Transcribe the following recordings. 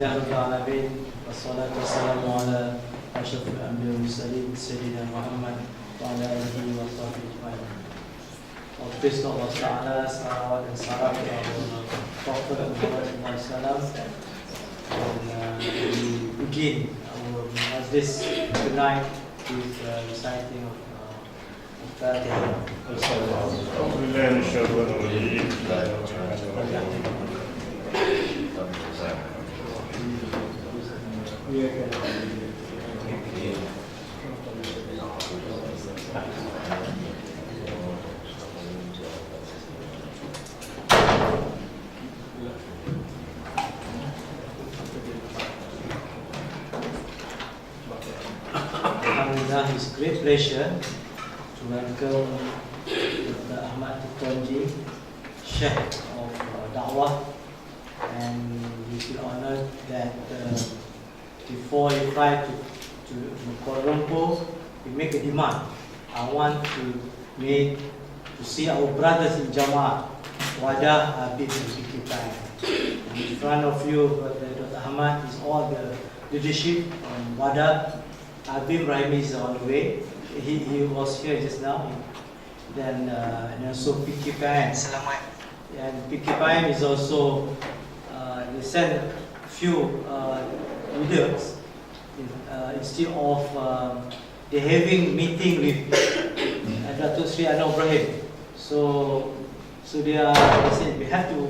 رب العالمين والصلاة والسلام على أشرف الأنبياء والمرسلين سيدنا محمد وعلى آله وصحبه أجمعين. Praise to Allah Ta'ala, salawat dan salam kepada Prophet Muhammad SAW. And we begin our majlis tonight with reciting of Fatiha. It's great pleasure to welcome Dr. Ahmad Tutonji, Sheikh of Dakwah, and we feel honored that before you fly to Kuala Lumpur, we make a demand. I want to see our brothers in Jamaah, Wadah, Habib, and Pikipai. In front of you, Dr. Ahmad is all the leadership on Wadah. Habib Rahimi is on the way. He was here just now. Then and also Pikipai. And Pikipai is also they sent a few leaders instead of they having meeting with Datuk Sri Anwar Ibrahim. So they said we have to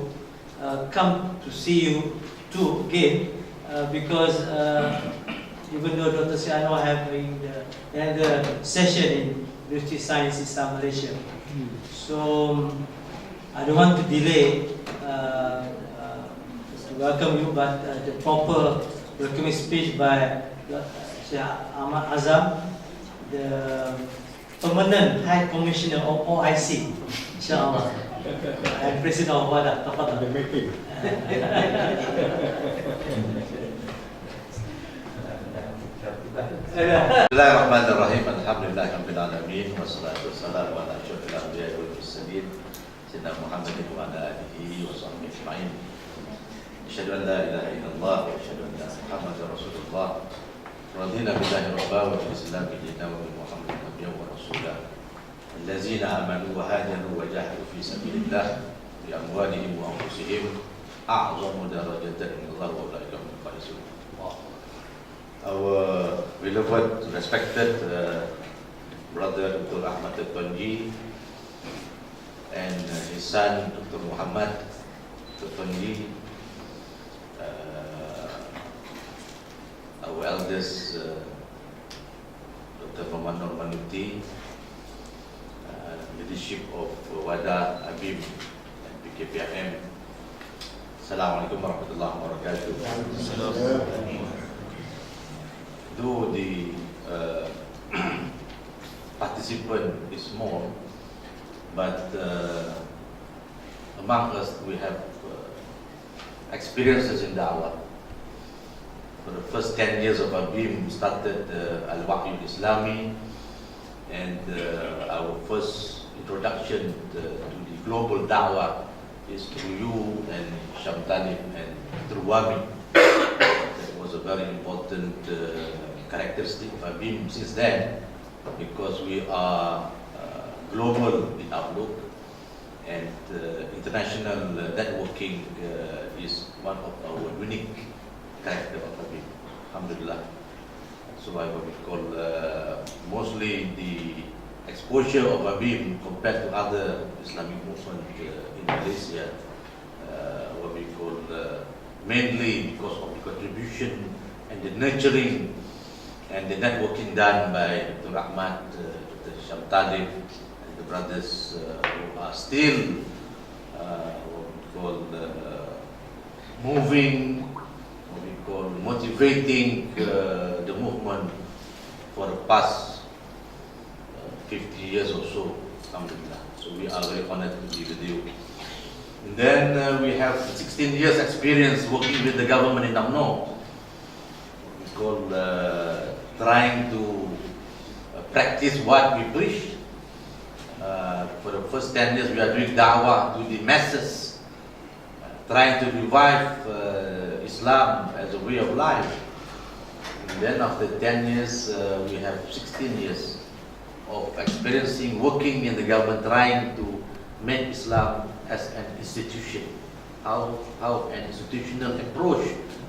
come to see you too again because. Even though Dr. Sri Anwar having the session in University of Science Islam Malaysia. So I don't want to delay to welcome you, but the proper welcoming speech by Syed Ahmad Azam, the Permanent High Commissioner of OIC, insyaAllah, and President of WADA. Bismillahirrahmanirrahim. Alhamdulillah rabbil alamin wassalatu wassalamu ala asyrafil anbiya'i wal mursalin sayyidina Muhammadin wa ala alihi wa sahbihi ajma'in. Asyhadu an la ilaha illallah wa asyhadu anna Muhammadar Rasulullah. Radina billahi rabba wa bil islam dinan wa bi Muhammadin nabiyyan wa rasulah. Allazina amanu wa hajaru wa jahadu fi sabilillah bi amwalihim wa anfusihim a'zamu darajatan indallahi wa ulaika humul faizun. Our beloved, respected brother Dr. Ahmad Tutonji and his son Dr. Muhammad Tutonji, our eldest Dr. Muhammad Normanuti, leadership of WADA, Habib and PKPM. Assalamualaikum warahmatullahi wabarakatuh. Though the participant is small, but among us we have experiences in Dakwah. For the first 10 years of our being, started Al-Wahyu Islami, and our first introduction to the global Dakwah is through you and Syam Talib and through Wami. That was a very important characteristic of Habib since then, because we are global in outlook, and international networking is one of our unique character of Habib. Alhamdulillah. So what we call mostly the exposure of Habib compared to other Islamic movement in Malaysia, what we call mainly because of the contribution and the nurturing and the networking done by Dr. Rahmat, Dr. Syam Talib, and the brothers who are still what we call moving, what we call motivating the movement for the past 50 years or so. Alhamdulillah. So we are very honored to be with you. And then we have 16 years experience working with the government in UMNO. We call trying to practice what we preach. For the first 10 years we are doing Dakwah to the masses, trying to revive Islam as a way of life. And then after 10 years, we have 16 years of experiencing, working in the government, trying to make Islam as an institution. How an institutional approach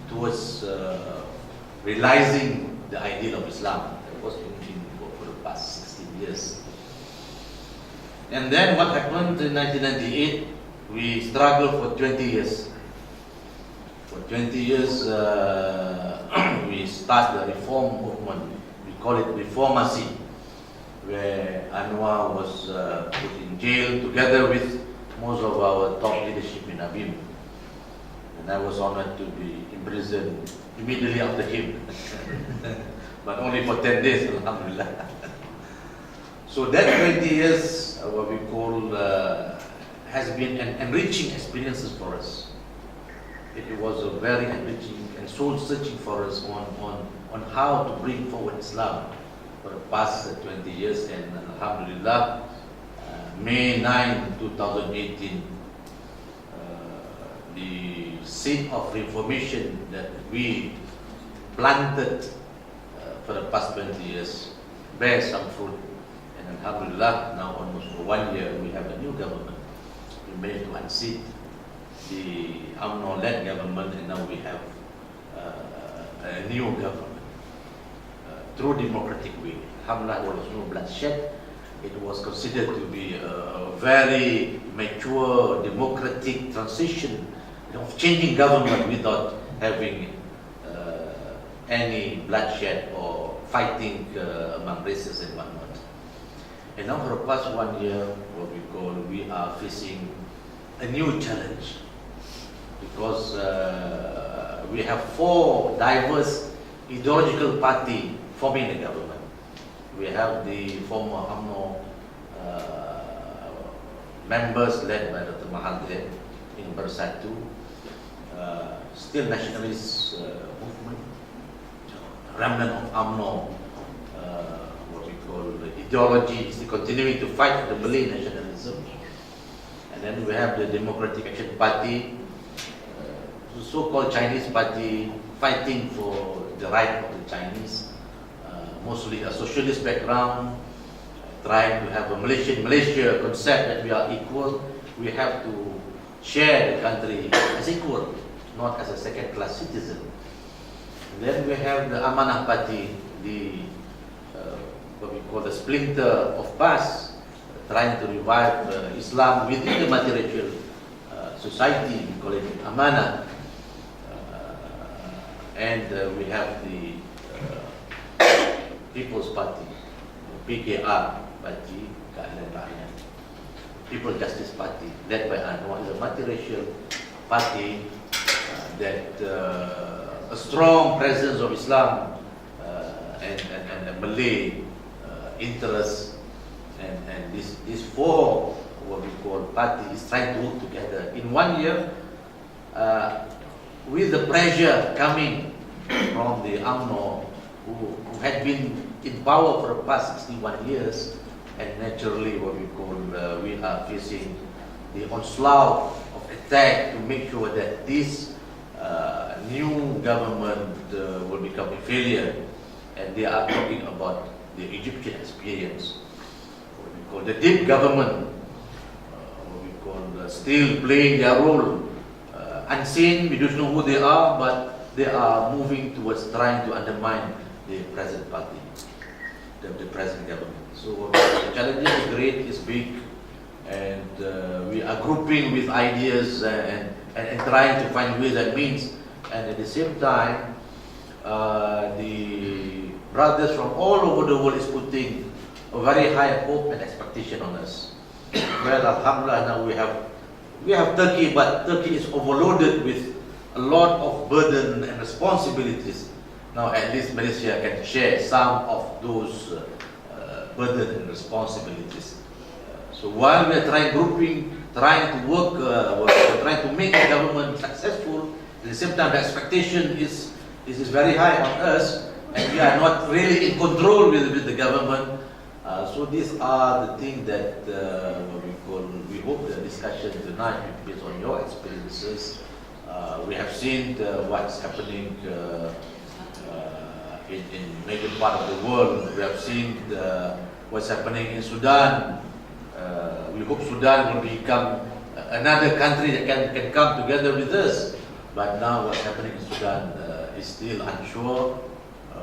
towards realizing the ideal of Islam. That was for the past 16 years. And then what happened in 1998, we struggled for 20 years. For 20 years, we started the reform movement. We call it reformacy, where Anwar was put in jail together with most of our top leadership in Abim. And I was honored to be imprisoned immediately after him, but only for 10 days, alhamdulillah. So that 20 years, what we call, has been an enriching experiences for us. It was a very enriching and soul searching for us on how to bring forward Islam for the past 20 years. And alhamdulillah, May 9, 2018, the seed of reformation that we planted for the past 20 years bears some fruit. And alhamdulillah, now almost for 1 year, we have a new government. We managed to unseat the UMNO-led government, and now we have a new government through democratic way. Alhamdulillah, there was no bloodshed. It was considered to be a very mature, democratic transition of changing government without having any bloodshed or fighting among races and whatnot. And now for the past 1 year, what we are facing a new challenge, because we have 4 diverse ideological parties forming the government. We have the former UMNO members led by Dr. Mahathir in Bersatu, still nationalist movement, remnant of UMNO, what we call the ideology is continuing to fight the Malay nationalism. And then we have the Democratic Action Party, the so-called Chinese party, fighting for the right of the Chinese, mostly a socialist background, trying to have a Malaysia concept that we are equal. We have to share the country as equal, not as a second-class citizen. And then we have the Amanah Party, the what we call the splinter of past, trying to revive Islam within the multiracial society. We call it Amanah. And we have the People's Party, PKR Party, Keadilan Rakyat, People Justice Party, led by Anwar, is a multiracial party that a strong presence of Islam and Malay interests, and these 4 what we call parties is trying to work together in 1 year, with the pressure coming from the UMNO, who had been in power for the past 61 years, and naturally what we call, we are facing the onslaught of attack to make sure that this new government will become a failure. And they are talking about the Egyptian experience, what we call the deep government, what we call still playing their role, unseen. We don't know who they are, but they are moving towards trying to undermine the present party, the present government. So the challenge is great, is big, and we are grouping with ideas and trying to find ways and means. And at the same time, the brothers from all over the world is putting a very high hope and expectation on us. Well, alhamdulillah, now we have Turkey, but Turkey is overloaded with a lot of burden and responsibilities. Now at least Malaysia can share some of those burden and responsibilities. So while we are trying to work, we're trying to make the government successful, at the same time the expectation is very high on us, and we are not really in control with the government. So these are the things that we hope the discussion tonight, based on your experiences, We have seen what's happening in major part of the world. We have seen what's happening in Sudan. We hope Sudan will become another country that can come together with us. But now what's happening in Sudan is still unsure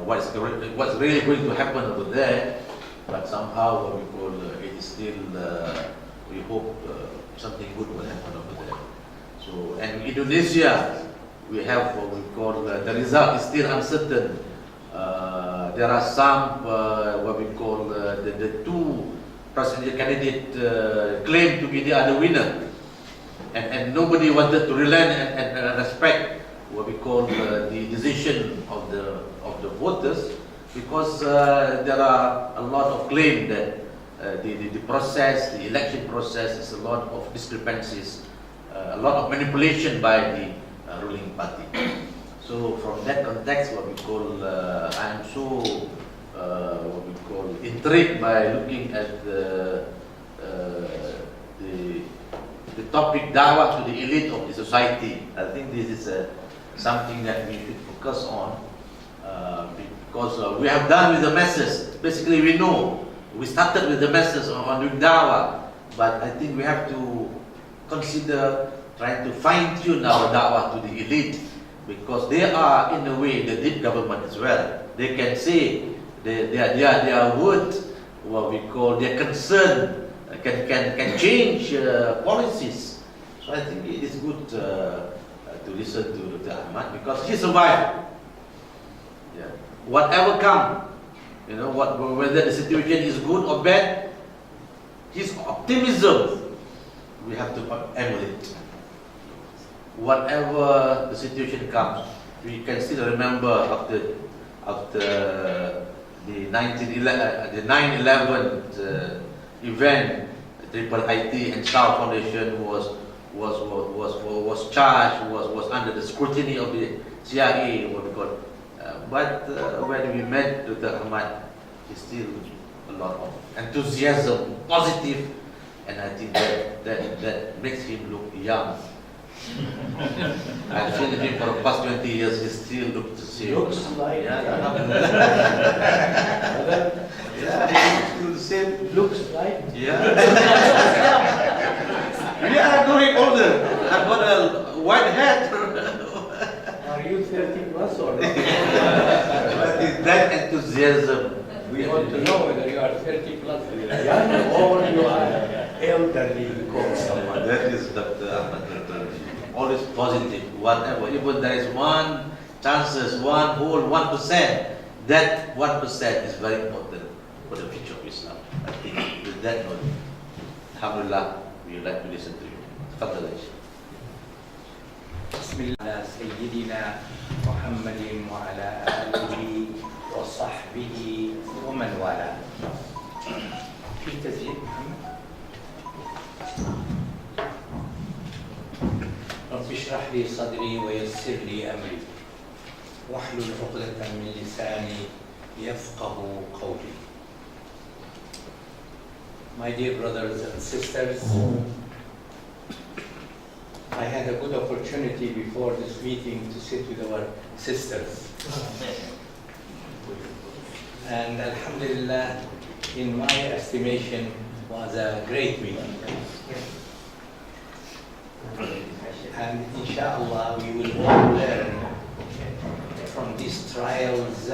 what's really going to happen over there. But somehow what we call it is still, we hope something good will happen over there. So, and Indonesia, we have what we call, the result is still uncertain. There are some, what we call, the two presidential candidates claim to be the other winner. And nobody wanted to relent and respect what we call the decision of the voters, because there are a lot of claim that the process, the election process, is a lot of discrepancies, a lot of manipulation by the ruling party. So from that context, what we call, I am so what we call intrigued by looking at the topic Dakwah to the elite of the society. I think this is something that we should focus on, because we have done with the masses. Basically, we know we started with the masses on doing Dakwah, but I think we have to consider trying to fine-tune our Dakwah to the elite, because they are in a way the deep government as well. They can say their word, what we call their concern, can change policies. So I think it is good to listen to Dr. Ahmad, because he survived. Yeah. Whatever come, you know, whether the situation is good or bad, his optimism, we have to emulate. Whatever the situation comes, we can still remember after the 9/11 event, Triple IT and Star Foundation was charged, was under the scrutiny of the CIA, what we call. But when we met Dr. Ahmad, he still a lot of enthusiasm, positive, and I think that makes him look young. I've seen him for the past 20 years, he still looks the same. Looks like, still the same. looks like. Yeah. We are growing older. I've got a white hat. Are you 30 plus or not? But it's that enthusiasm. We want to know whether you are 30 plus. Young or you are elderly, call someone. That is Dr. Ahmad. Always positive, whatever. Even there is one chances, one whole 1%, that 1% is very important for the future of Islam. I think with that note, alhamdulillah, we would like to listen to you. Fadalash. Bismillah Sayyidina Muhammadin wa ala alihi wa sahbihi wa man wala. في تسجيل محمد. رب اشرح لي صدري ويسر لي أمري واحلل عقدة من لساني يفقه قولي. My dear brothers and sisters, I had a good opportunity before this meeting to sit with our sisters. And alhamdulillah, in my estimation, was a great meeting. And inshallah, we will all learn from these trials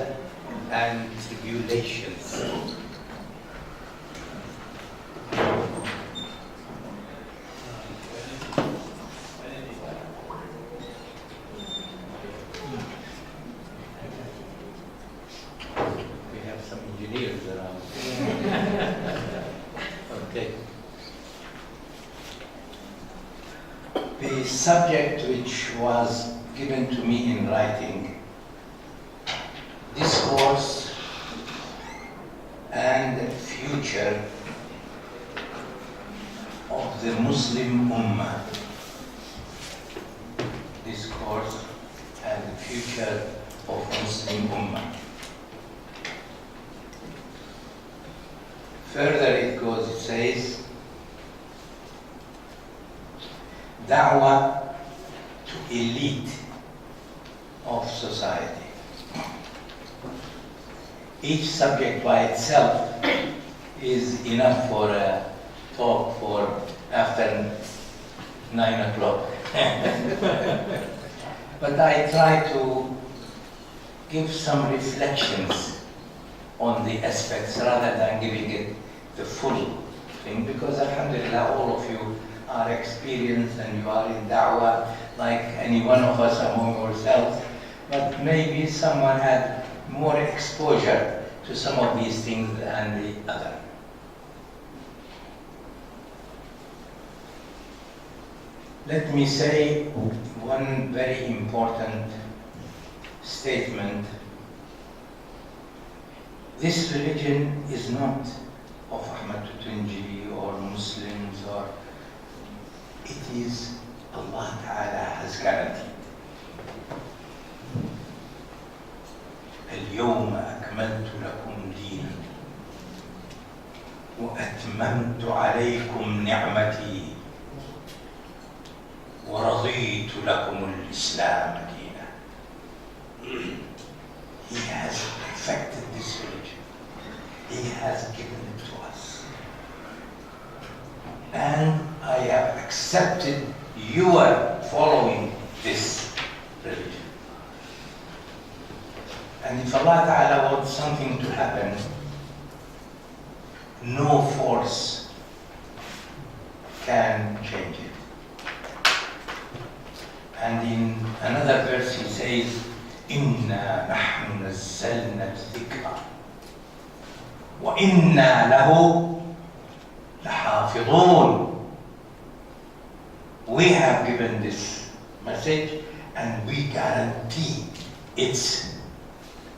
and tribulations. We have some engineers around. Okay. The subject which was given to me in writing, Discourse and Future of the Muslim Ummah. Discourse and the Future of Muslim Ummah. Further it goes, it says, Dakwah to elite of society. Each subject by itself is enough for a talk for after 9 o'clock. But I try to give some reflections on the aspects rather than giving it the full thing, because alhamdulillah all of you are experienced and you are in da'wah like any one of us among ourselves, but maybe someone had more exposure to some of these things than the other. Let me say one very important statement. This religion is not of Ahmad Tutunji or Muslims, or it is Allah Ta'ala has guaranteed. اليوم أكملت لكم دينكم وأتممت عليكم نعمتي ورضيت لكم الإسلام دينا. He has perfected this religion. He has given it to us. And I have accepted you are following this religion. And if Allah Ta'ala wants something to happen, no force can change it. And in another verse he says, إِنَّا نَحْنُ نَزَّلْنَا الذِّكْرَ وَإِنَّا لَهُ لَحَافِظُونَ. We have given this message and we guarantee its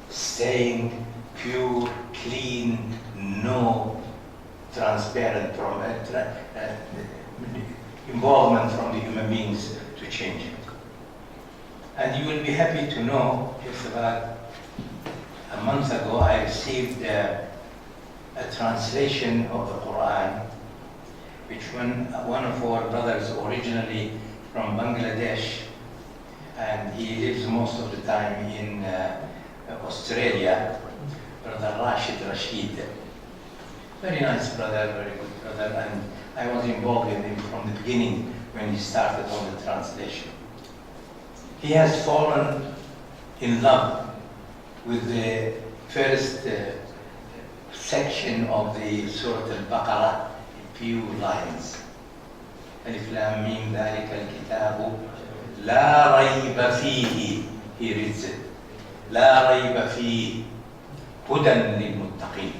staying pure, clean, no transparent involvement from the human beings to change it. And you will be happy to know, just about a month ago, I received a translation of the Quran, which one of our brothers originally from Bangladesh, and he lives most of the time in Australia, Brother Rashid. Very nice brother, very good brother, and I was involved with him from the beginning when he started on the translation. He has fallen in love with the first section of the Surah Al-Baqarah, a few lines. Alif Lam Mim Dhalika al-Kitabu La Rayba Fihi. He reads it. La Rayba Fihi Hudan lil-Muttaqin.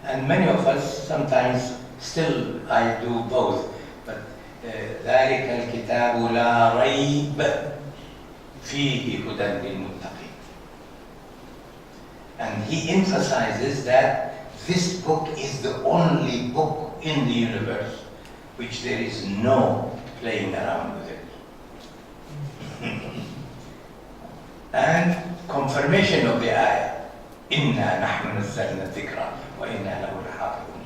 And many of us sometimes still I do both, but ذلك الكتاب لا ريب فيه هدى للمتقين. And he emphasizes that this book is the only book in the universe which there is no playing around with it. And confirmation of the ayah, إِنَّا نَحْنُ نَزَّلْنَا الذِّكْرَ وَإِنَّا لَهُ لَحَافِظُونَ.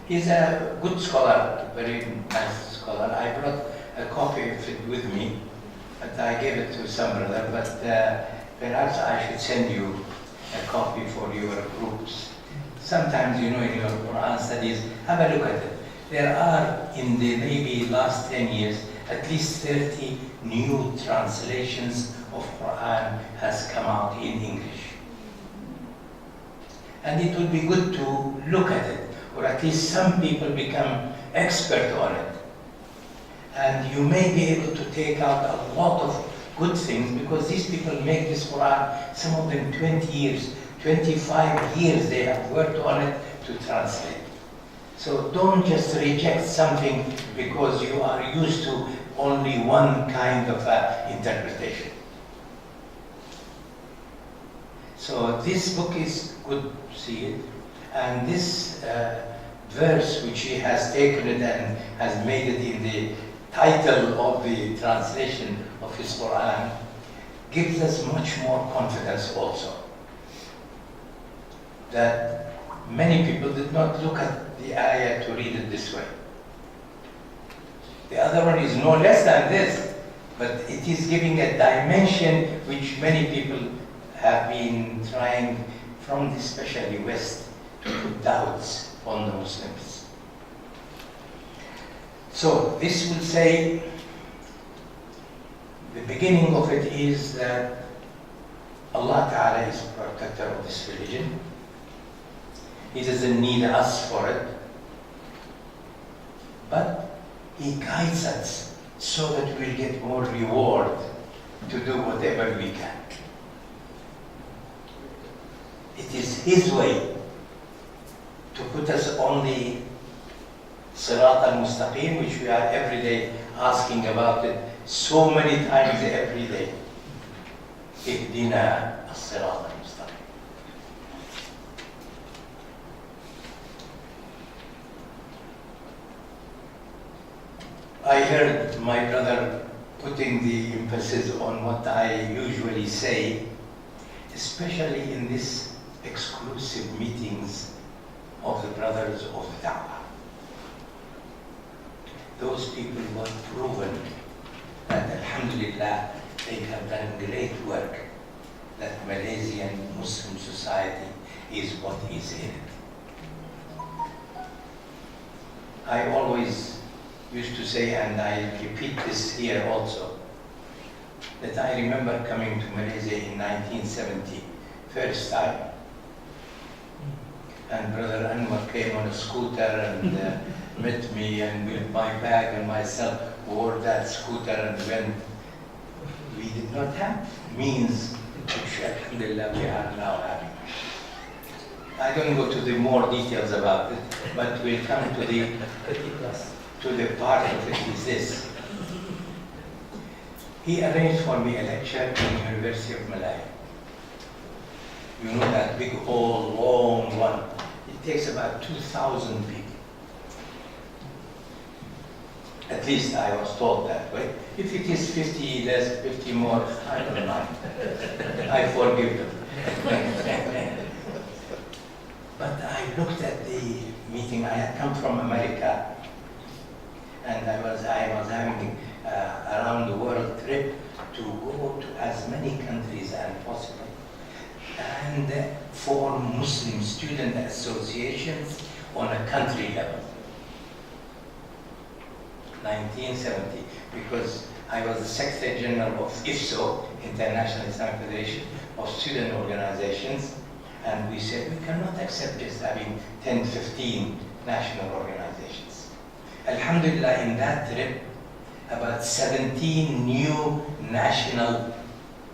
He's a good scholar, very nice scholar. I brought a copy of it with me, but I gave it to some brother, but perhaps I should send you a copy for your groups. Sometimes, you know, in your Quran studies, have a look at it. There are, in the maybe last 10 years, at least 30 new translations of Quran has come out in English. And it would be good to look at it, or at least some people become expert on it. And you may be able to take out a lot of good things, because these people make this Quran, some of them 20 years, 25 years they have worked on it to translate. So don't just reject something because you are used to only one kind of interpretation. So this book is good to see it. And this verse, which he has taken it and has made it in the title of the translation of his Quran, gives us much more confidence also. That many people did not look at the ayah to read it this way. The other one is no less than this. But it is giving a dimension which many people have been trying, from especially West, to put doubts on the Muslims. So this will say, the beginning of it is that Allah Ta'ala is protector of this religion. He doesn't need us for it, but He guides us so that we'll get more reward to do whatever we can. It is His way to put us on the Sirat al-Mustaqim, which we are every day asking about it so many times every day. Ihdina as-Sirat al-Mustaqim. I heard my brother putting the emphasis on what I usually say, especially in these exclusive meetings of the brothers of the Dakwah. Those people who have proven that, alhamdulillah, they have done great work, that Malaysian Muslim society is what is in it. I always used to say, and I repeat this here also, that I remember coming to Malaysia in 1970, first time, and Brother Anwar came on a scooter and met me, and with my bag and myself wore that scooter and went. We did not have means, which alhamdulillah we are now having. I don't go to the more details about it, but we'll come to the part of it is this. He arranged for me a lecture in the University of Malaya. You know that big hall, long one. It takes about 2,000 people. At least I was told that way. If it is 50 less, 50 more, I don't mind. I forgive them. But I looked at the meeting. I had come from America, and I was having around the world trip to go to as many countries as possible, and for Muslim student associations on a country level. 1970, because I was the Secretary General of IFSO, International Islamic Federation of Student Organizations, and we said we cannot accept just having 10, 15 national organizations. Alhamdulillah, in that trip, about 17 new national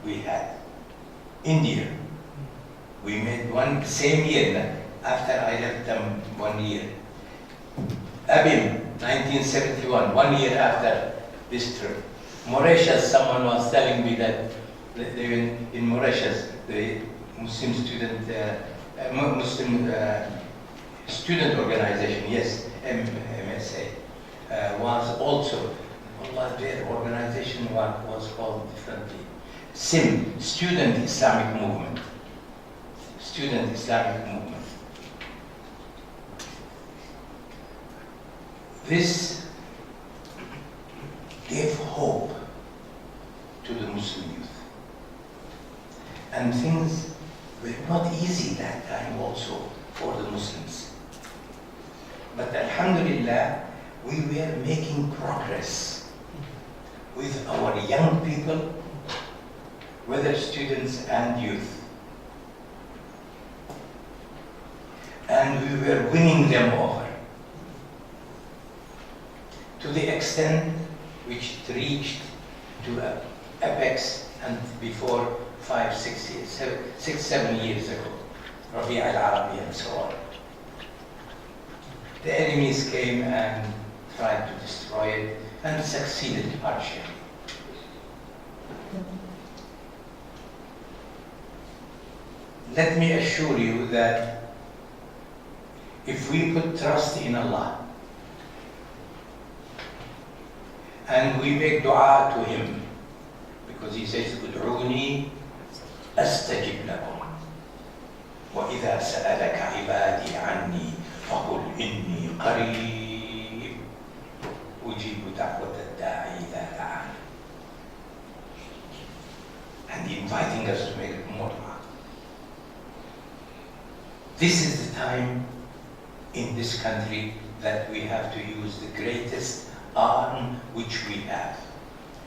we had. India, we made one same year, after I left them 1 year. Abim, 1971, 1 year after this trip. Mauritius, someone was telling me that they in Mauritius, the Muslim student organization, yes, MSA, was also, Allah, their organization was called differently. SIM, Student Islamic Movement. Student Islamic Movement. This gave hope to the Muslim youth. And things were not easy that time also for the Muslims. But alhamdulillah, we were making progress with our young people, whether students and youth. And we were winning them over, to the extent which it reached to an apex, and before 5, 6 years, 6, 7 years ago, Rabi' al-Arabi and so on. The enemies came and tried to destroy it and succeeded partially. Let me assure you that if we put trust in Allah and we make dua to Him, because He says, "Ud'uni astajib lakum, wa idha sa'alaka ibadi anni faqul inni qarib ujibu da'wat ad-da'i idha da'an." and inviting us to make more dua. This is the time in this country that we have to use the greatest arm which we have,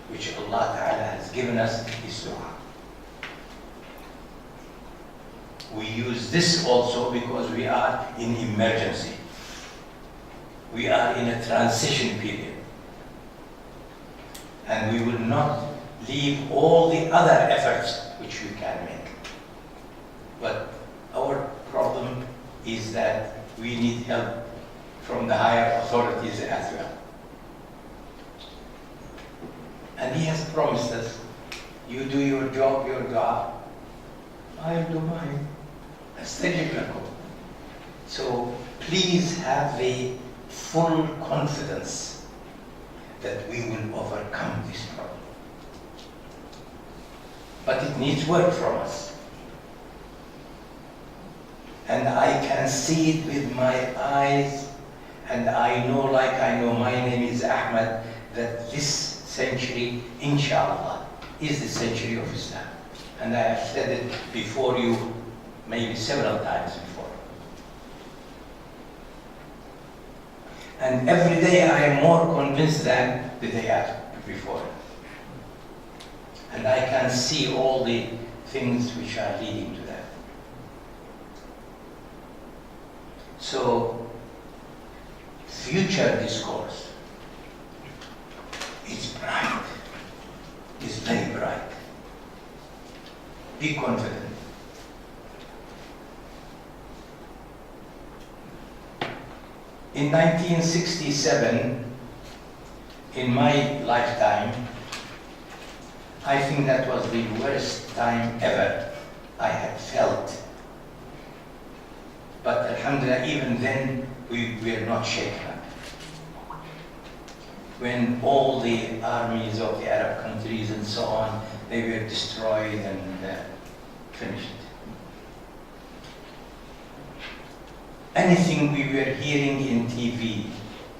which Allah Ta'ala has given us, is dua. We use this also because we are in emergency. We are in a transition period. And we will not leave all the other efforts which we can make. But our problem is that we need help from the higher authorities as well. And He has promised us, you do your job, your dua, I'll do mine. Astajib lakum. So please have the full confidence that we will overcome this problem. But it needs work from us. And I can see it with my eyes, and I know, like I know my name is Ahmad, that this century, inshallah, is the century of Islam. And I have said it before you, maybe several times before. And every day I am more convinced than the day after before. And I can see all the things which are leading to that. So, future discourse is bright, is very bright. Be confident. In 1967, in my lifetime, I think that was the worst time ever I had felt. But alhamdulillah, even then, we were not shaken up. When all the armies of the Arab countries and so on, they were destroyed and finished. Anything we were hearing in TV,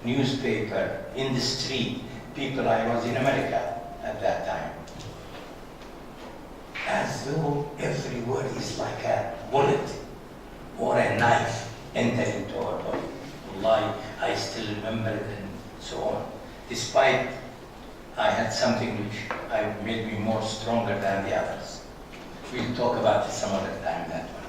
newspaper, in the street, people, I was in America at that time, as though every word is like a bullet or a knife entering into our body. Wallahi, I still remember it and so on. Despite I had something which made me more stronger than the others. We'll talk about it some other time, that one.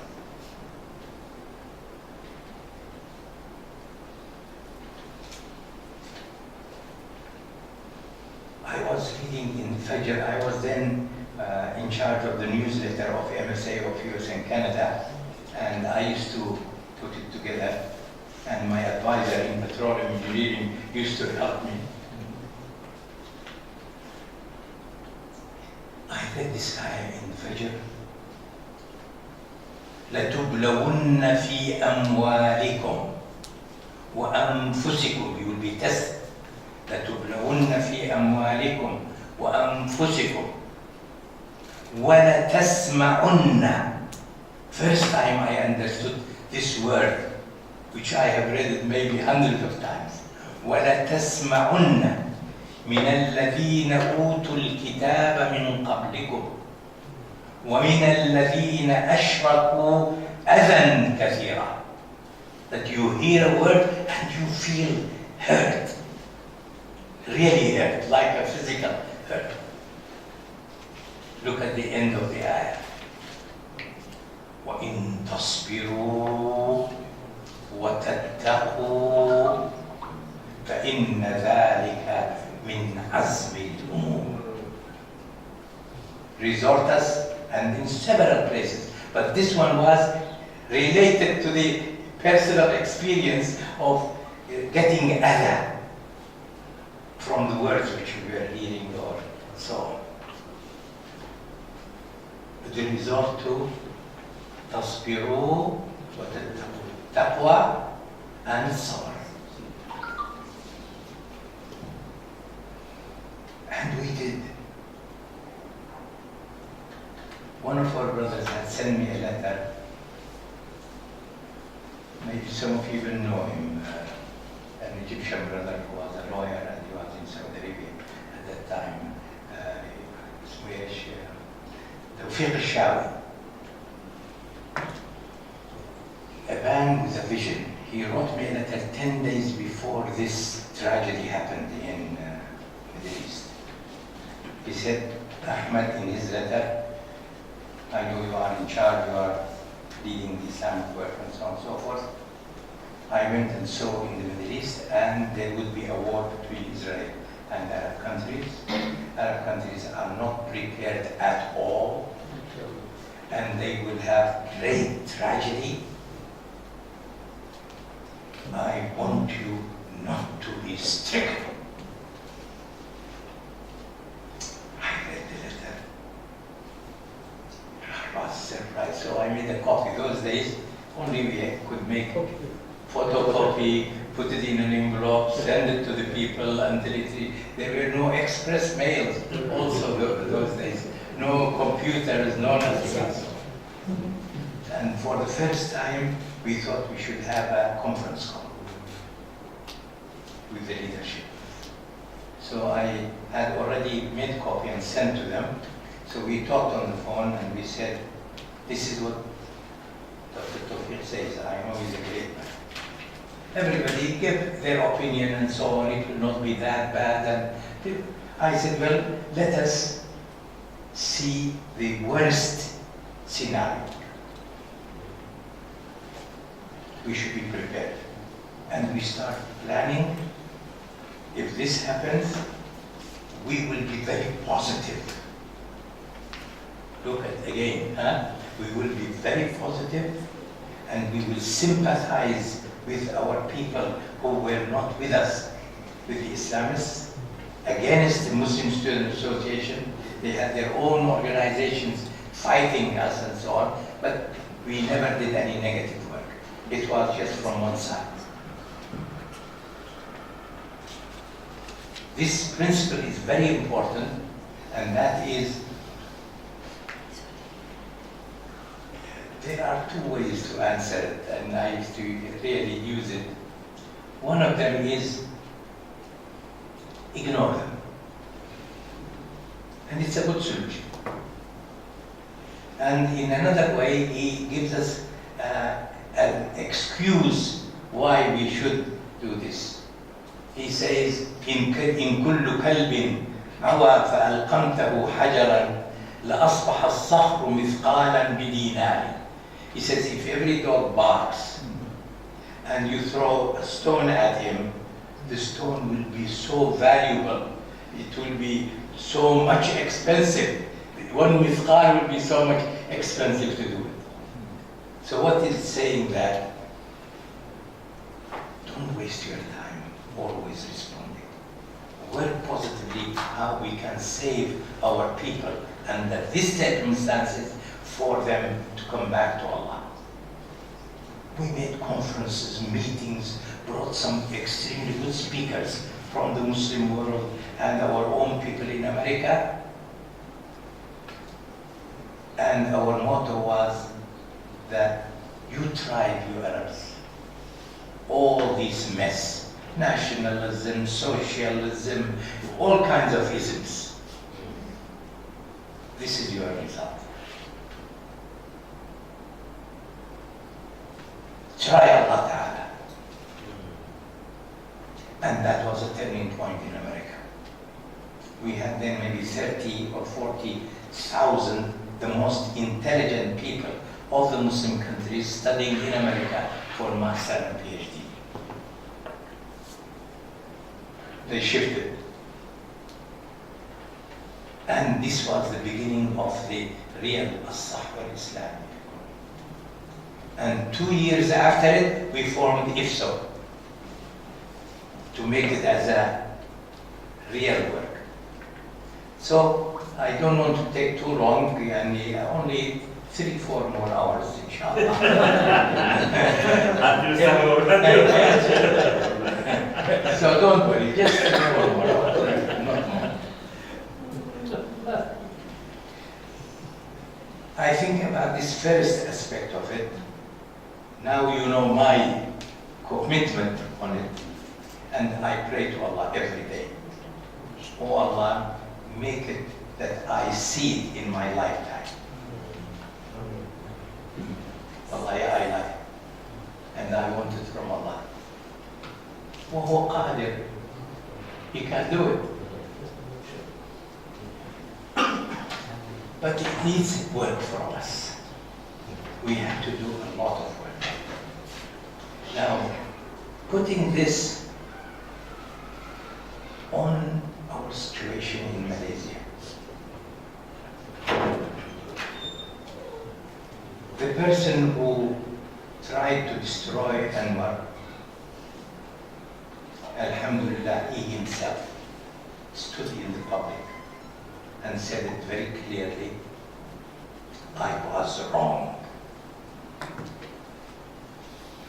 I was reading in Fajr. I was then in charge of the newsletter of MSA of US and Canada, and I used to put it together, and my advisor in petroleum engineering used to help me. I read this ayah in Fajr. لَتُبْلَوُنَّ فِي أَمْوَالِكُمْ وَأَنفُسِكُمْ. You will be tested. لَتُبْلَوُنَّ فِي أَمْوَالِكُمْ وَأَنفُسِكُمْ وَلَتَسْمَعُنَّ. First time I understood this word, which I have read it maybe hundreds of times. وَلَتَسْمَعُنَّ مِنَ الَّذِينَ أُوتُوا الْكِتَابَ مِنْ قَبْلِكُمْ وَمِنَ الَّذِينَ أَشْرَكُوا أَذًى كَثِيرًا. That you hear a word and you feel hurt, really hurt, like a physical hurt. Look at the end of the ayah. وَإِن تَصْبِرُوا وَتَتَّقُوا فَإِنَّ ذَلِكَ مِنْ عَزْمِ الْأُمُورِ. Resort us, and in several places. But this one was related to the personal experience of getting adha from the words which we were hearing or so on. The resort to تصبروا وتتقوا, Dakwah and sabr. And we did. One of our brothers had sent me a letter. Maybe some of you will know him, an Egyptian brother who was a lawyer and he was in Saudi Arabia at that time. Tawfiq al-Shawi, a man with a vision. He wrote me a letter 10 days before this tragedy happened in Middle East. He said, Ahmad, in his letter, I know you are in charge, you are leading the Islamic work and so on and so forth. I went and saw in the Middle East, and there would be a war between Israel and Arab countries. Arab countries are not prepared at all, and they will have great tragedy. I want you not to be stricken. I read the letter. I was surprised, so I made a copy. Those days, only we could make photocopy, put it in an envelope, send it to the people until there were no express mails also those days. No computers, no nothing else. And for the first time, we thought we should have a conference call with the leadership. So I had already made a copy and sent to them. So we talked on the phone and we said, this is what Dr. Tawfiq says. I know he's a great man. Everybody give their opinion and so on. It will not be that bad. And I said, well, let us see the worst scenario. We should be prepared. And we start planning. If this happens, we will be very positive. Look at again, we will be very positive, and we will sympathize with our people who were not with us, with the Islamists, against the Muslim Student Association. They had their own organizations fighting us and so on, but we never did any negative work. It was just from one side. This principle is very important, and that is, there are two ways to answer it, and I used to really use it. One of them is ignore them. And it's a good solution. And in another way, he gives us an excuse why we should do this. He says, إن كل كلب عوى فألقمته حجرا لأصبح الصخر مثقالا بدينار. He says, if every dog barks and you throw a stone at him, the stone will be so valuable. It will be so much expensive. One mithqal will be so much expensive to do it. So what is saying that? Don't waste your time always responding. Work positively how we can save our people under these circumstances for them to come back to Allah. We made conferences, meetings, brought some extremely good speakers from the Muslim world and our own people in America. And our motto was that you tribe, you Arabs, all this mess, nationalism, socialism, all kinds of isms. This is your result. Try Allah Ta'ala. And that was a turning point in America. We had then maybe 30 or 40,000, the most intelligent people of the Muslim countries studying in America for master and PhD. They shifted. And this was the beginning of the real As-Sahwa al-Islami. And 2 years after it, we formed IFSO to make it as a real work. So I don't want to take too long, and only 3-4 more hours, inshallah. So don't worry, just 3-4 more hours, not more. I think about this first aspect of it. Now you know my commitment on it, and I pray to Allah every day. Oh Allah, make it that I see it in my lifetime. Wallahi, I lie. And I want it from Allah. وهو قادر. He can do it. But it needs work from us. We have to do a lot of work. Now, putting this on our situation in Malaysia. The person who tried to destroy Anwar, Alhamdulillah, he himself stood in the public and said it very clearly, I was wrong.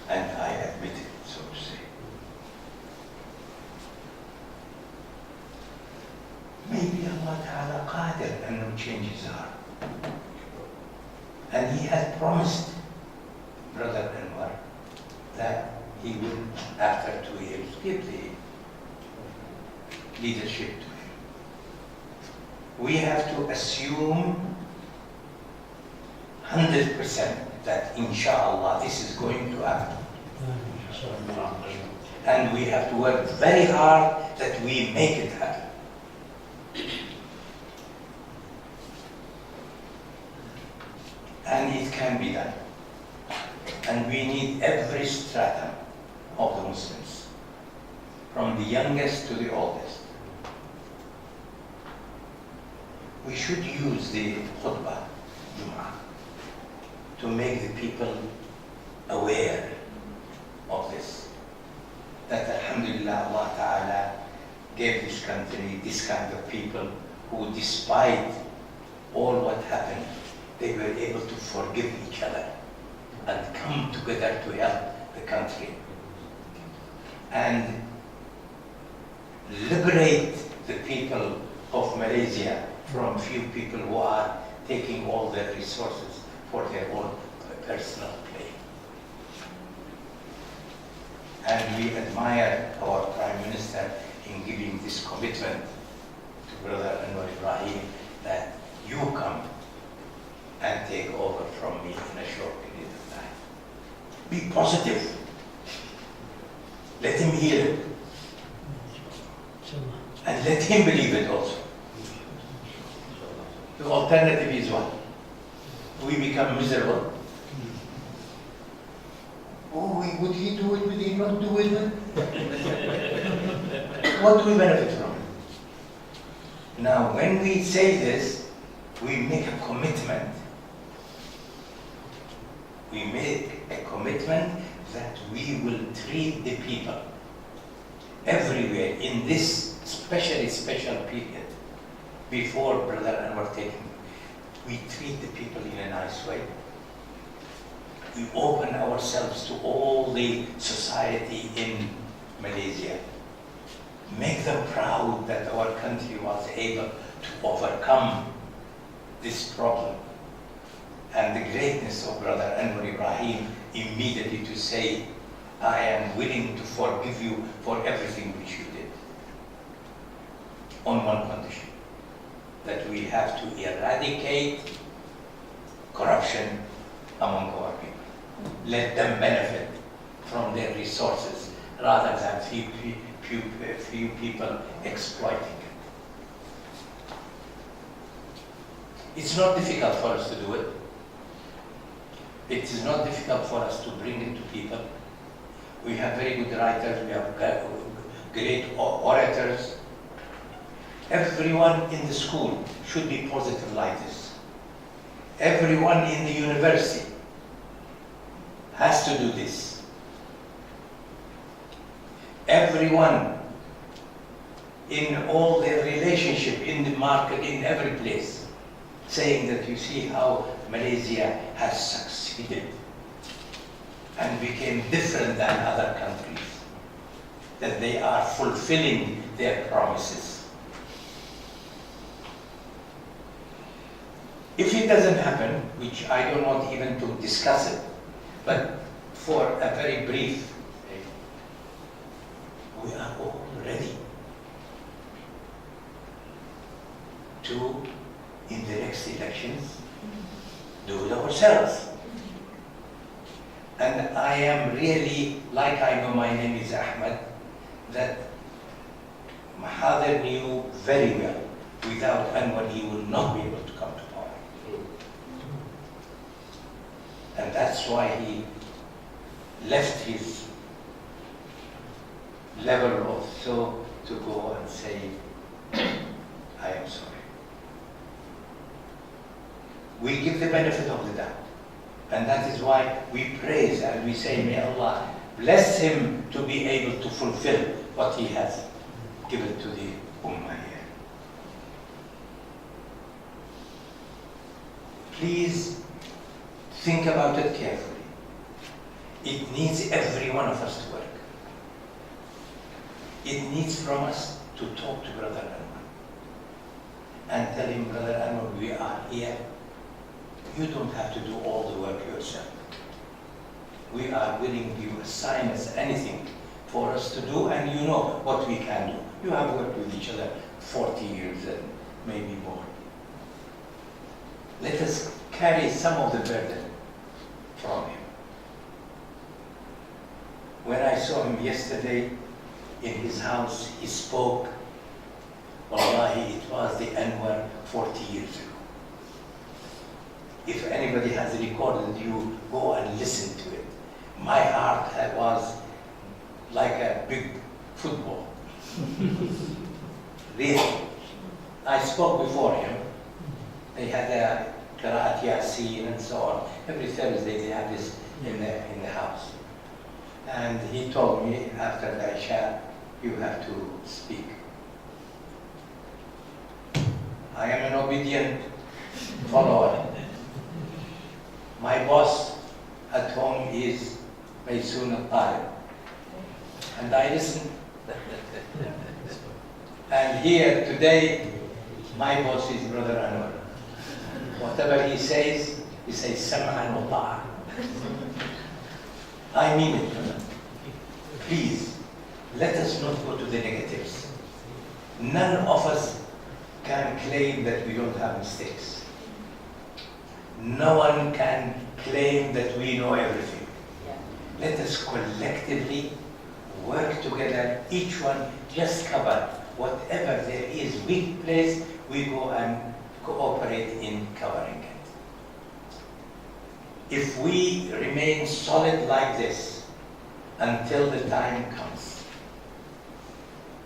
And I admit it, so to say. Maybe Allah Ta'ala qadir and change his heart. And he has promised Brother Anwar that he will, after 2 years, give the leadership to him. We have to assume 100% that inshallah this is going to happen. And we have to work very hard that we make it happen. And it can be done. And we need every stratum of the Muslims, from the youngest to the oldest. We should use the khutbah, Ummah, to make the people aware of this. That Alhamdulillah, Allah Ta'ala gave this country this kind of people who, despite all what happened, they were able to forgive each other and come together to help the country and liberate the people of Malaysia from few people who are taking all their resources for their own personal gain. And we admire our Prime Minister in giving this commitment to Brother Anwar Ibrahim that you come and take over from me in a short period of time. Be positive. Let him hear it. And let him believe it also. The alternative is what? We become miserable. Oh, would he do it? Would he not do it? What do we benefit from it? Now, when we say this, we make a commitment. We make a commitment that we will treat the people everywhere in this especially special period before Brother Anwar taking. We treat the people in a nice way. We open ourselves to all the society in Malaysia. Make them proud that our country was able to overcome this problem. And the greatness of Brother Anwar Ibrahim immediately to say, I am willing to forgive you for everything which you did. On one condition, that we have to eradicate corruption among our people. Let them benefit from their resources rather than few people exploiting it. It's not difficult for us to do it. It is not difficult for us to bring it to people. We have very good writers, we have great orators. Everyone in the school should be positive like this. Everyone in the university has to do this. Everyone in all their relationship, in the market, in every place, saying that you see how Malaysia has succeeded and became different than other countries, that they are fulfilling their promises. If it doesn't happen, which I don't want even to discuss it, but for a very brief, we are all ready to, in the next elections, do it ourselves. And I am really, like I know my name is Ahmed, that Mahathir knew very well, without Anwar he would not be able to come to power. And that's why he left his level of so to go and say, I am sorry. We give the benefit of the doubt. And that is why we praise and we say, may Allah bless him to be able to fulfill what he has given to the Ummah here. Please think about it carefully. It needs every one of us to work. It needs from us to talk to Brother Anwar and tell him, Brother Anwar, we are here. You don't have to do all the work yourself. We are willing to assign us anything for us to do, and you know what we can do. You have worked with each other 40 years and maybe more. Let us carry some of the burden from him. When I saw him yesterday in his house, he spoke. Wallahi, it was the Anwar 40 years ago. If anybody has recorded you, go and listen to it. My heart was like a big football. Really. I spoke before him. They had a Qira'at Yasin and so on. Every Thursday they have this in the house. And he told me after the Isha, you have to speak. I am an obedient follower. My boss at home is Maysoon al-Talib. And I listen. And here today, my boss is Brother Anwar. Whatever he says Sam'an wa ta'a. I mean it, brother. Please, let us not go to the negatives. None of us can claim that we don't have mistakes. No one can claim that we know everything. Let us collectively work together, each one just cover whatever there is weak place, we go and cooperate in covering it. If we remain solid like this until the time comes,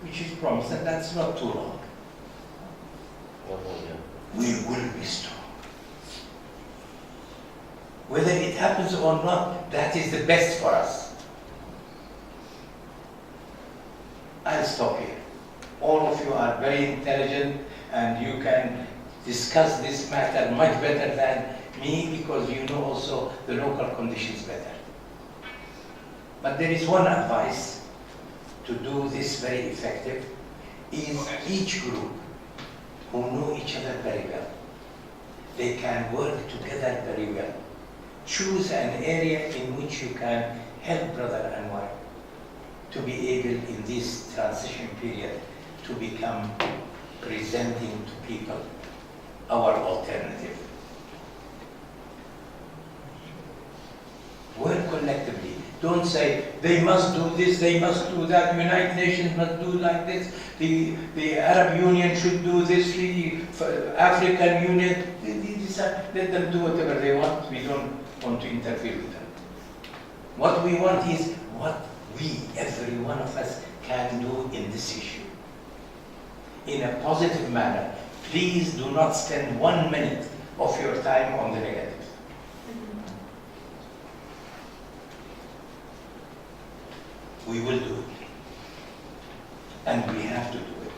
which is promised, and that's not too long, we will be strong. Whether it happens or not, that is the best for us. I'll stop here. All of you are very intelligent and you can discuss this matter much better than me because you know also the local conditions better. But there is one advice to do this very effective is each group who know each other very well. They can work together very well. Choose an area in which you can help Brother Anwar to be able in this transition period to become presenting to people our alternative. Work collectively. Don't say they must do this, they must do that, United Nations must do like this, the Arab Union should do this, the African Union, let them do whatever they want. We don't want to interfere with them. What we want is what we, every one of us, can do in this issue. In a positive manner. Please do not spend 1 minute of your time on the negative. We will do it. And we have to do it.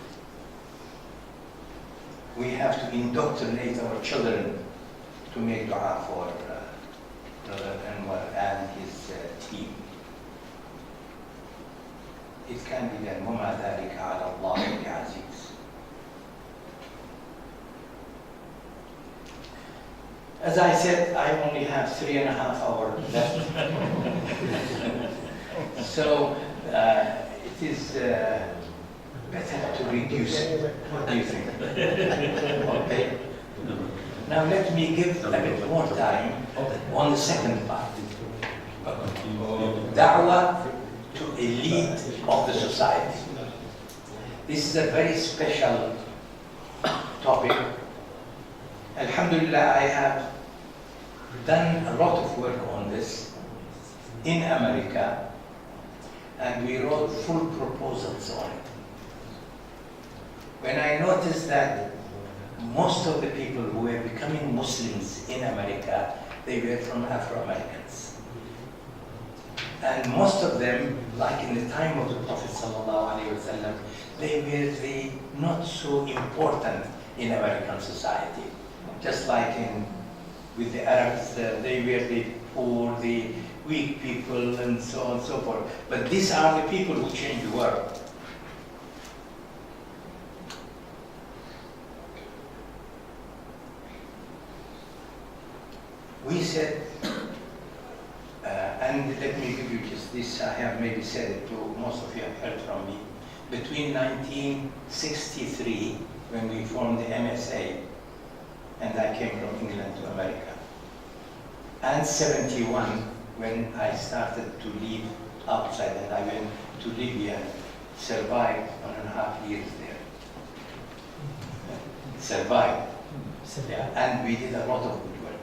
We have to indoctrinate our children to make dua for Brother Anwar and his team. It can be done. وَمَا ذَلِكَ عَلَى اللَّهِ بِعَزِيزٍ. As I said, I only have 3.5 hours left. So it is better to reduce it. What do you think? Okay. Now let me give a bit more time on the second part. Da'wah to elite of the society. This is a very special topic. Alhamdulillah, I have done a lot of work on this in America, and we wrote full proposals on it. When I noticed that most of the people who were becoming Muslims in America, they were from Afro-Americans. And most of them, like in the time of the Prophet ﷺ, they were the not so important in American society. Just like with the Arabs, they were the poor, the weak people, and so on and so forth. But these are the people who change the world. We said, and let me give you just this, I have maybe said it to most of you have heard from me. Between 1963, when we formed the MSA, and I came from England to America, and 71, when I started to live outside, and I went to Libya and survived 1.5 years there. Survived. Yeah, and we did a lot of good work.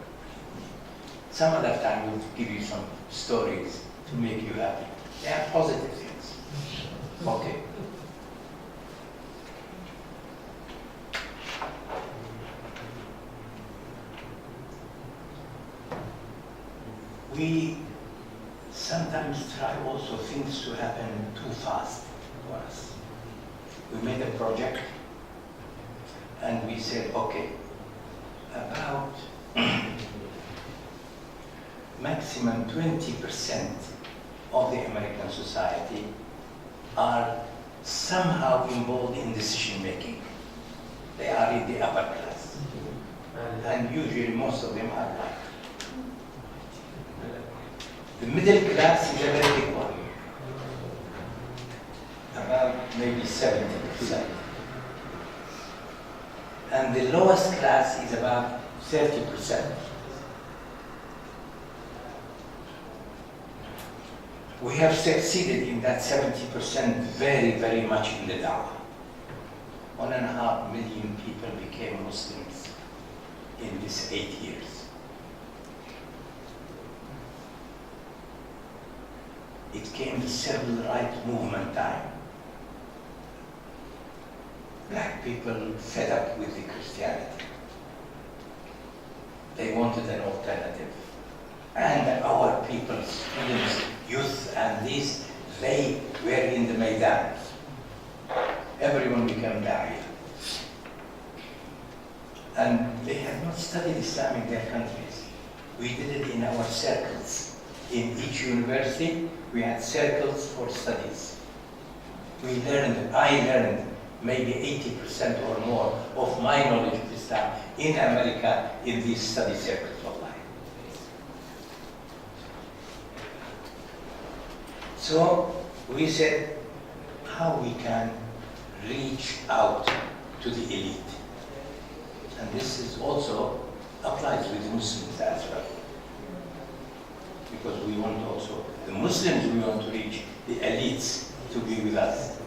Some other time we'll give you some stories to make you happy. They are positive things. Okay. We sometimes try also things to happen too fast for us. We made a project and we said, okay, about maximum 20% of the American society are somehow involved in decision making. They are in the upper class. And usually most of them are white. The middle class is a very big one, about maybe 70%. And the lowest class is about 30%. We have succeeded in that 70% very, very much in the Dawah. 1.5 million people became Muslims in these 8 years. It came the civil rights movement time. Black people fed up with the Christianity. They wanted an alternative. And our people, students, youth, and these, they were in the Maidan. Everyone became Da'iyah. And they had not studied Islam in their countries. We did it in our circles. In each university, we had circles for studies. I learned maybe 80% or more of my knowledge of Islam in America in these study circles of life. So we said how we can reach out to the elite. And this is also applies with Muslims as well. Because we want also, the Muslims, we want to reach the elites to be with us.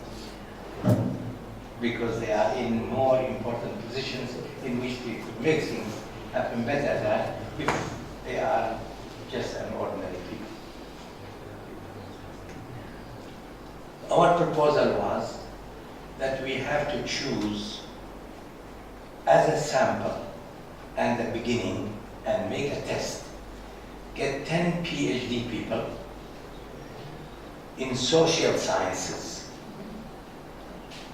Because they are in more important positions in which they could make things happen better than if they are just an ordinary people. Our proposal was that we have to choose as a sample and a beginning and make a test. Get 10 PhD people in social sciences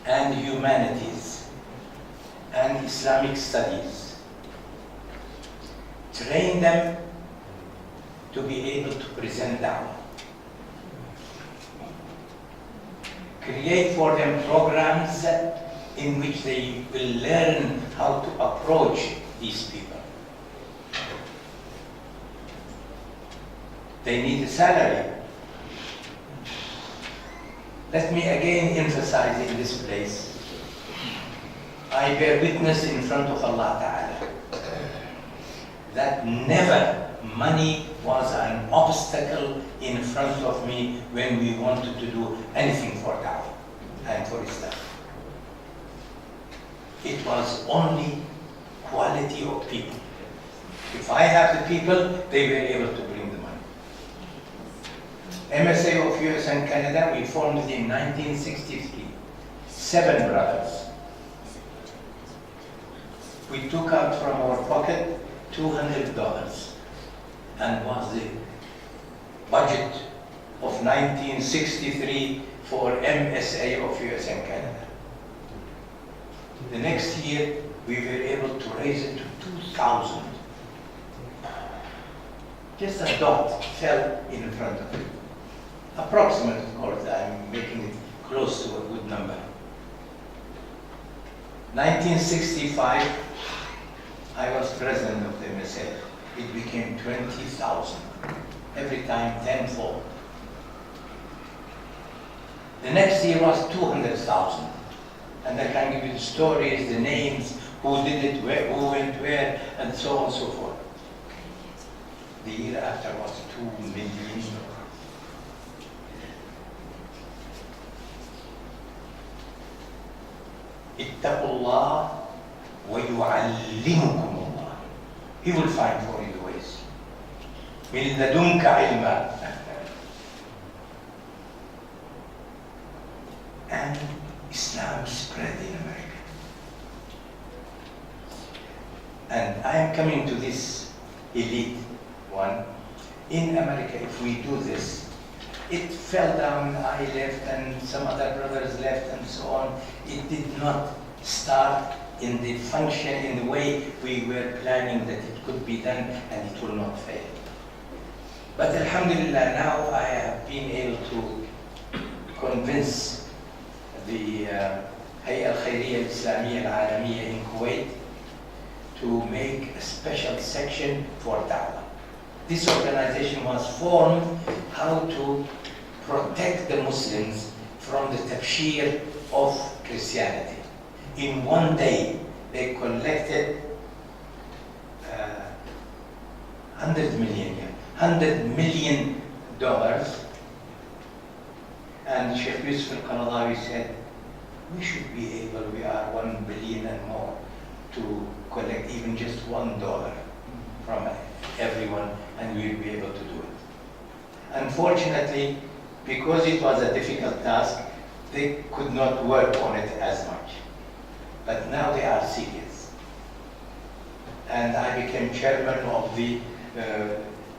and humanities and Islamic studies. Train them to be able to present Dawah. Create for them programs in which they will learn how to approach these people. They need a salary. Let me again emphasize in this place, I bear witness in front of Allah Ta'ala that never money was an obstacle in front of me when we wanted to do anything for Dawah and for Islam. It was only quality of people. If I have the people, they were able to bring the money. MSA of US and Canada, we formed it in 1963. 7 brothers. We took out from our pocket $200 and was the budget of 1963 for MSA of US and Canada. The next year, we were able to raise it to 2,000. Just a dot fell in front of it. Approximate, of course, I'm making it close to a good number. 1965, I was president of the MSA. It became 20,000. Every time, tenfold. The next year was 200,000. And I can give you the stories, the names, who did it, where, who went where, and so on and so forth. The year after was 2 million. اتقوا الله ويعلمكم الله. He will find for you the ways. من لدنك علما. And Islam spread in America. And I am coming to this elite one. In America, if we do this, it fell down, I left, and some other brothers left, and so on. It did not start in the function, in the way we were planning that it could be done, and it will not fail. But Alhamdulillah, now I have been able to convince the Hay'a al-Khairiyya al-Islamiyya al-Alamiyya in Kuwait to make a special section for Dawah. This organization was formed how to protect the Muslims from the tabshir of Christianity. In one day, they collected $100 million, and Sheikh Yusuf al-Qaradawi said, we should be able, we are 1 billion and more, to collect even just $1 from everyone, and we'll be able to do it. Unfortunately, because it was a difficult task, they could not work on it as much. But now they are serious. And I became chairman of the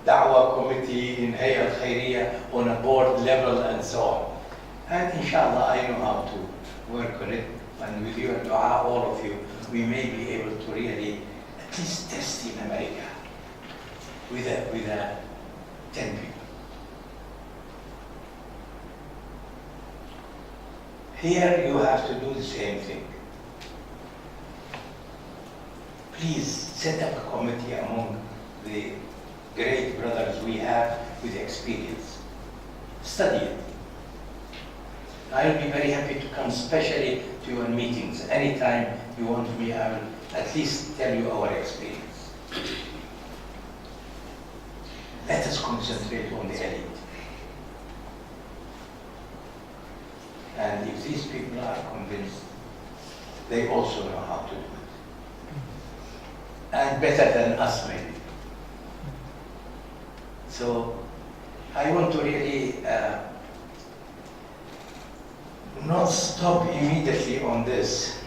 Da'wah committee in Hay'a al-Khairiyya on a board level and so on. And inshallah, I know how to work on it. And with your dua, all of you, we may be able to really at least test in America with a 10 people. Here you have to do the same thing. Please set up a committee among the great brothers we have with experience. Study it. I'll be very happy to come specially to your meetings. Anytime you want me, I will at least tell you our experience. Let us concentrate on the elite. And if these people are convinced, they also know how to do it. And better than us, maybe. So, I want to really not stop immediately on this.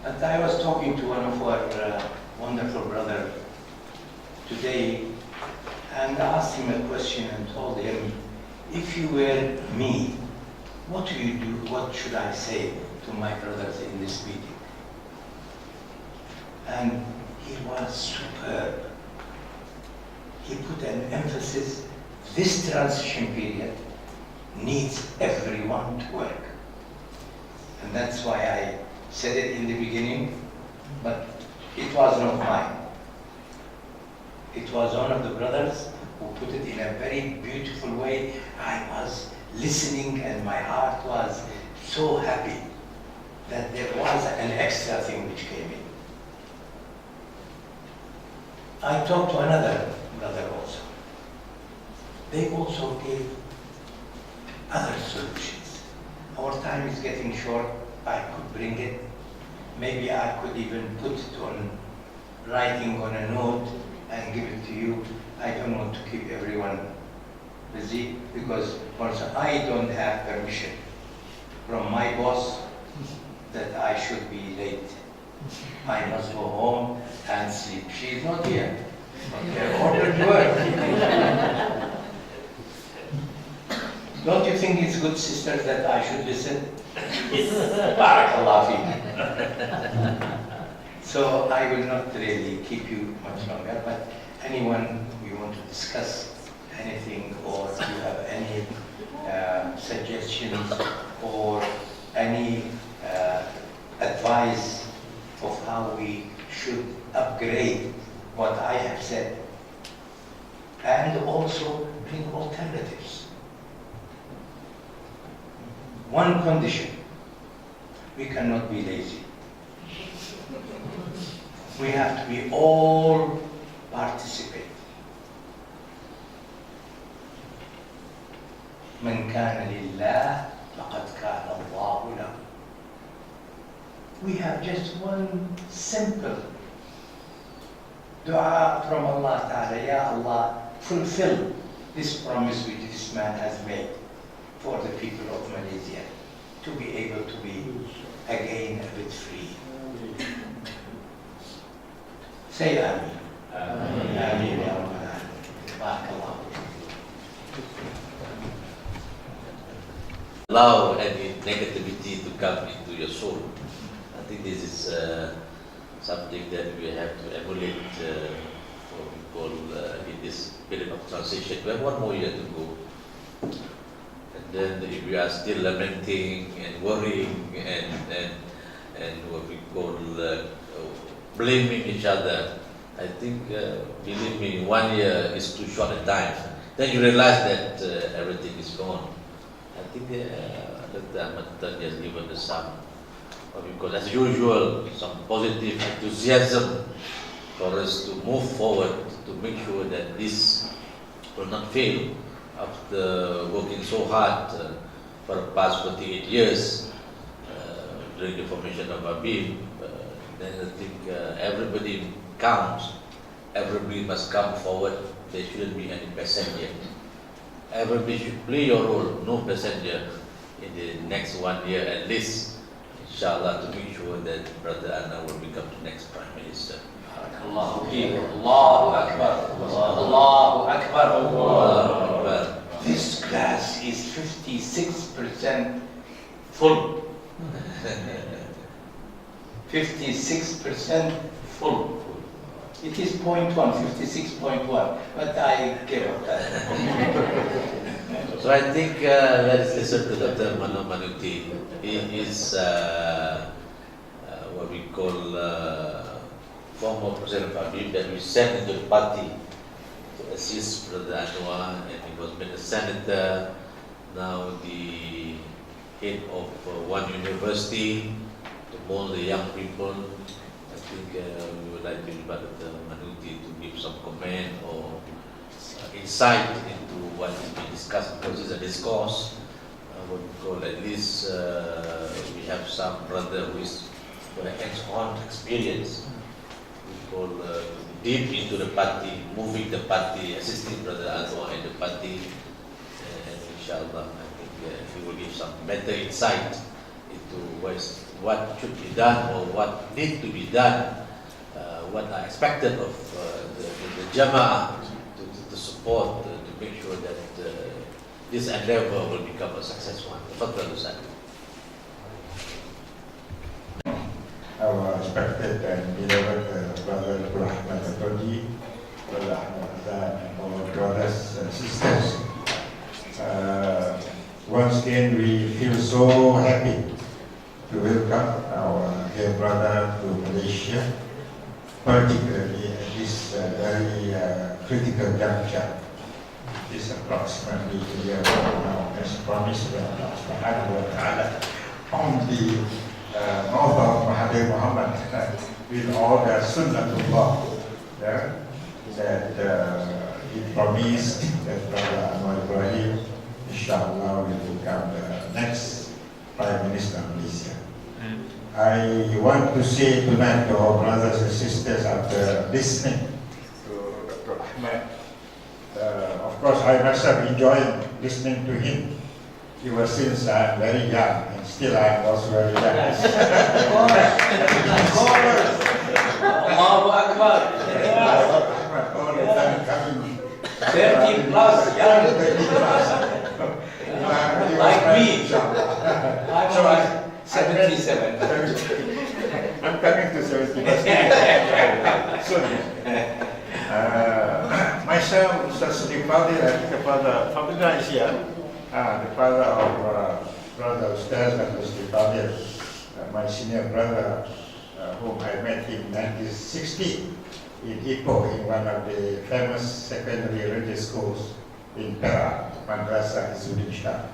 But I was talking to one of our wonderful brothers today, and asked him a question and told him, if you were me, what do you do? What should I say to my brothers in this meeting? And he was superb. He put an emphasis, this transition period needs everyone to work. And that's why I said it in the beginning, but it was not mine. It was one of the brothers who put it in a very beautiful way. I was listening and my heart was so happy that there was an extra thing which came in. I talked to another brother also. They also gave other solutions. Our time is getting short. I could bring it. Maybe I could even put it on writing on a note and give it to you. I don't want to keep everyone busy because also I don't have permission from my boss that I should be late. I must go home and sleep. She is not here. Okay, ordered work. Don't you think it's good, sisters, that I should listen? Barakallah feek. So I will not really keep you much longer, but anyone you want to discuss anything, or if you have any suggestions or any advice of how we should upgrade what I have said, and also bring alternatives. One condition: we cannot be lazy. We have to be all participate. من كان لله فقد كان الله له. We have just one simple dua from Allah Ta'ala. Ya Allah, fulfill this promise which this man has made for the people of Malaysia, to be able to be again a bit free. Say Ameen. Ameen. Ameen ya Rabbal Alamin. Barakallah. Allow any negativity to come into your soul. I think this is something that we have to emulate for people in this period of transition. We have one more year to go. And then if we are still lamenting and worrying and what we call blaming each other, I think, believe me, 1 year is too short a time. Then you realize that everything is gone. I think Dr. Ahmad has given us some, what we call, as usual, some positive enthusiasm for us to move forward, to make sure that this will not fail. After working so hard for the past 48 years during the formation of ABIM, then I think everybody counts, everybody must come forward. There shouldn't be any passenger. Everybody should play your role, no passenger, in the next 1 year at least, inshallah, to make sure that Brother Anna will become the next Prime Minister. Allahu Akbar. Allahu Akbar. Allahu Akbar. This class is 56% full. 56% full. It is 0.1, 56.1, but I give up that. So I think let's listen to Dr. Mano Manuti. He is what we call former president of ABIM that we sent into the party to assist Brother Anwar, and he was made a senator, now the head of one university to mold the young people. I think we would like to invite Dr. Manuti to give some comment or insight into what is being discussed, because it's a discourse. What we call, at least we have some brother who is with a hands-on experience. We call deep into the party, moving the party, assisting Brother Anwar in the party, and inshallah, I think he will give some better insight into what should be done or what needs to be done, what are expected of the Jama'ah to support, to make sure that this endeavor will become a successful one. Tafadhal Ustaz. Our respected and beloved Brother RAHMAT, Brother Ahmad, and our brothers and sisters. Once again, we feel so happy to welcome our dear brother to Malaysia, particularly at this very critical juncture. This approximately a year now, as promised by Allah Subhanahu wa Ta'ala on the mouth of Mahathir Muhammad with all the Sunnatullah there. that he promised that Brother Anwar Ibrahim, inshallah, will become the next Prime Minister of Malaysia. I want to say tonight to our brothers and sisters after listening to Dr. Ahmad, of course I myself enjoyed listening to him. Ever since I'm very young, and still I'm also very young. Allahu Akbar. All the time coming. 30 plus, young. 30 plus. Like me. So I'm 77. I'm coming to 70. Soon. Myself, Mr. Sadiq Fadil, I think the father, Fadila is here. The father of Brother Ustaz and Mr. Fadil, my senior brother, whom I met in 1960 in Ipoh, in one of the famous secondary religious schools in Perak, Madrasah Izzuddin Shah.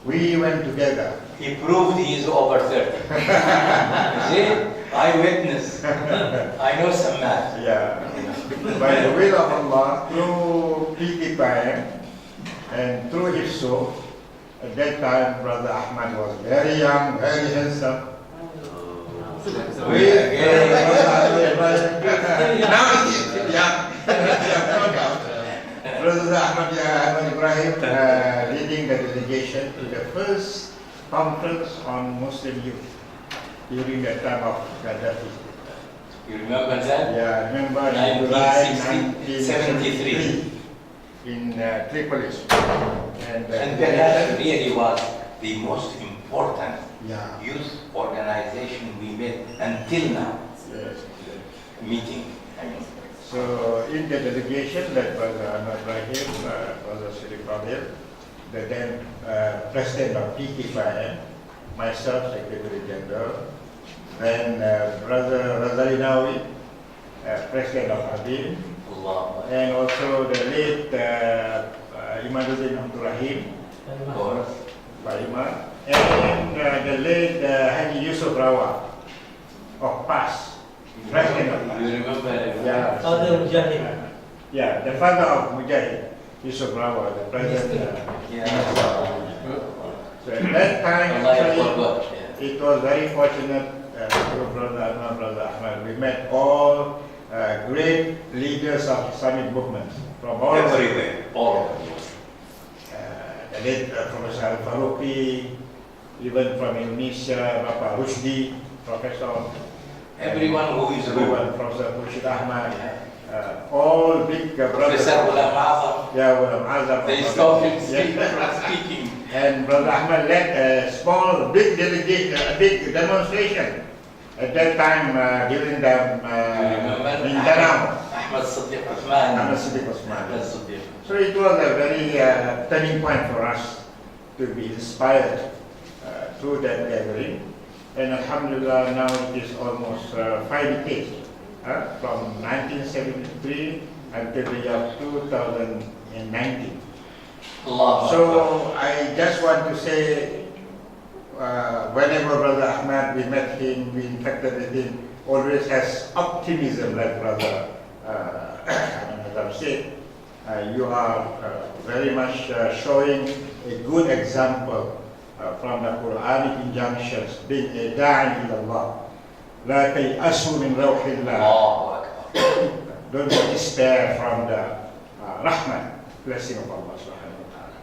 We went together. He proved he is over 30. See, eyewitness. I know some math. Yeah. By the will of Allah, through PTPM and through IFSO, at that time Brother Ahmad was very young, very handsome. Now he is young. Brother Ahmad Ibrahim leading the delegation to the first conference on Muslim youth during the time of Gaddafi. You remember that? Yeah, I remember in July 1973 in Tripoli. And that really was the most important yeah. youth organization we made until now. Yes. Meeting, I mean. So in the delegation led by Brother Ibrahim, Brother Sadiq Fadil, the then President of PKFIM, myself, Secretary General, then Brother Razalinawi, President of Adil, and also the late Imaduddin Abdul Rahim, Baima, and the late Haji Yusuf Rawa of PAS, President of PAS. You remember? Yeah. Father Mujahid. Yeah, the father of Mujahid, Yusuf Rawa, the president. So at that time, actually, it was very fortunate through Brother Anwar, Brother Ahmad. We met all great leaders of Islamic movements from all Everywhere, all over. The late Professor Al-Faruqi, even from Indonesia, Bapak Rusdi, Professor. Everyone who is Everyone, Professor Murshid Ahmad, all big brothers. Professor Ulam Azam. Yeah, Ulam Azam. They stopped him from speaking. And Brother Ahmad led a small, big delegation, a big demonstration at that time during the in Danau. Ahmad Siddiq Uthman. Ahmad Siddiq Osman. Ahmad Siddiq. So it was a very turning point for us to be inspired through that gathering. And Alhamdulillah, now it is almost 5 decades, from 1973 until the year 2019. So I just want to say, whenever Brother Ahmad, we met him, we interacted with him, always has optimism like Brother Azam said. You are very much showing a good example from the Quranic injunctions, being a da'i ila Allah. La tay'asu min rawhillah. Don't despair from the rahmat, blessing of Allah subhanahu wa ta'ala.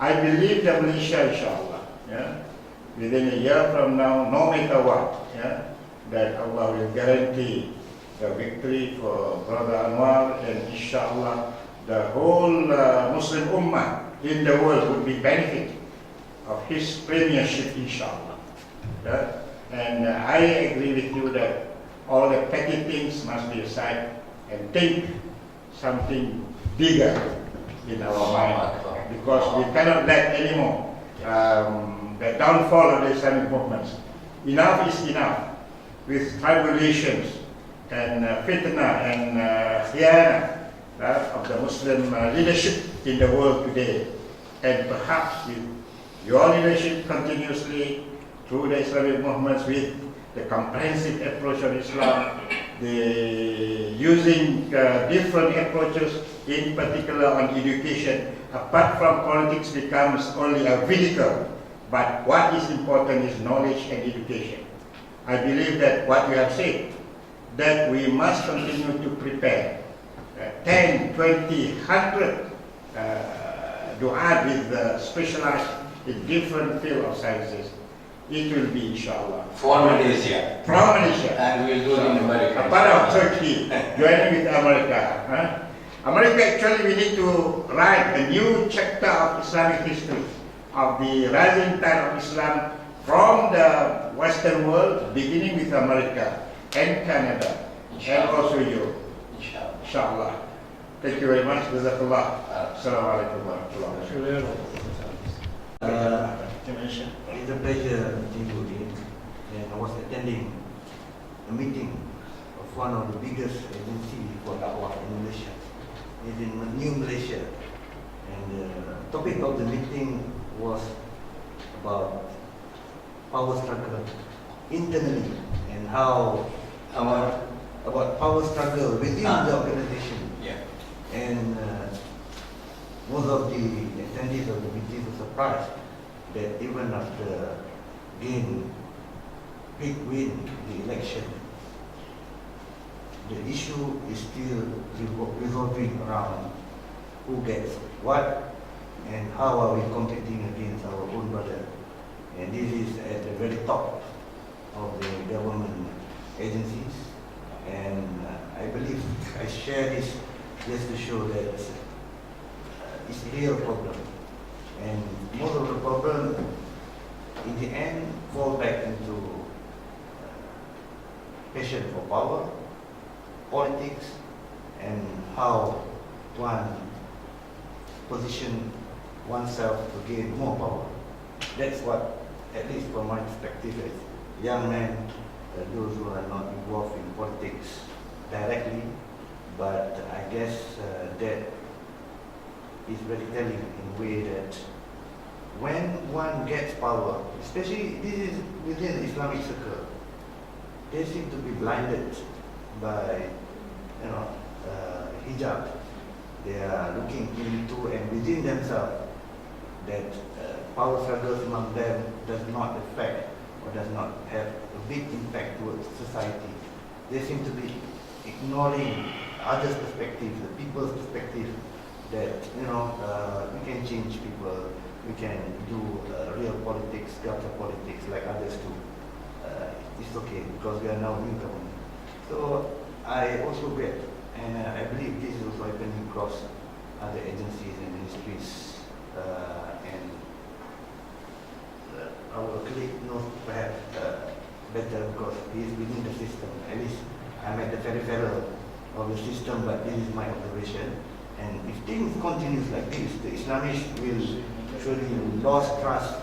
I believe that Malaysia, inshallah, within a year from now, no matter what, that Allah will guarantee the victory for Brother Anwar, and inshallah, the whole Muslim Ummah in the world would be benefit of his premiership, inshallah. And I agree with you that all the petty things must be aside and think something bigger in our mind, because we cannot let anymore the downfall of the Islamic movements. Enough is enough with tribulations and fitna and khiyana of the Muslim leadership in the world today. And perhaps with your leadership continuously through the Islamic movements with the comprehensive approach of Islam, using different approaches, in particular on education, apart from politics becomes only a vehicle, but what is important is knowledge and education. I believe that what you have said, that we must continue to prepare 10, 20, 100 du'at with specialized in different field of sciences. It will be, inshallah. For Malaysia. From Malaysia. And we'll do it in America. A part of Turkey, joining with America. Huh? America, actually, we need to write a new chapter of Islamic history, of the rising tide of Islam from the Western world, beginning with America and Canada, and also Europe. Inshallah. Thank you very much. Jazakallah. Assalamualaikum warahmatullahi wabarakatuh. It's a pleasure meeting you again. And I was attending a meeting of one of the biggest agencies for Dakwah in Malaysia. It's in New Malaysia. And the topic of the meeting was about power struggle internally and how about power struggle within the organization. Yeah. And most of the attendees of the meeting were surprised that even after gain big win the election, the issue is still revolving around who gets what and how are we competing against our own brother. And this is at the very top of the government agencies. And I believe I share this just to show that it's a real problem. And most of the problem, in the end, fall back into passion for power, politics, and how one position oneself to gain more power. That's what, at least from my perspective, as young men, those who are not involved in politics directly, but I guess that is very telling in a way that when one gets power, especially this is within the Islamic circle, they seem to be blinded by, hijab. They are looking into and within themselves that power struggles among them does not affect or does not have a big impact towards society. They seem to be ignoring others' perspective, the people's perspective, that we can change people, we can do real politics, gutter politics like others do. It's okay because we are now new government. So I also bet, and I believe this is also happening across other agencies and ministries, and our colleague knows perhaps better because he is within the system. At least I'm at the peripheral of the system, but this is my observation. And if things continues like this, the Islamists will surely lose trust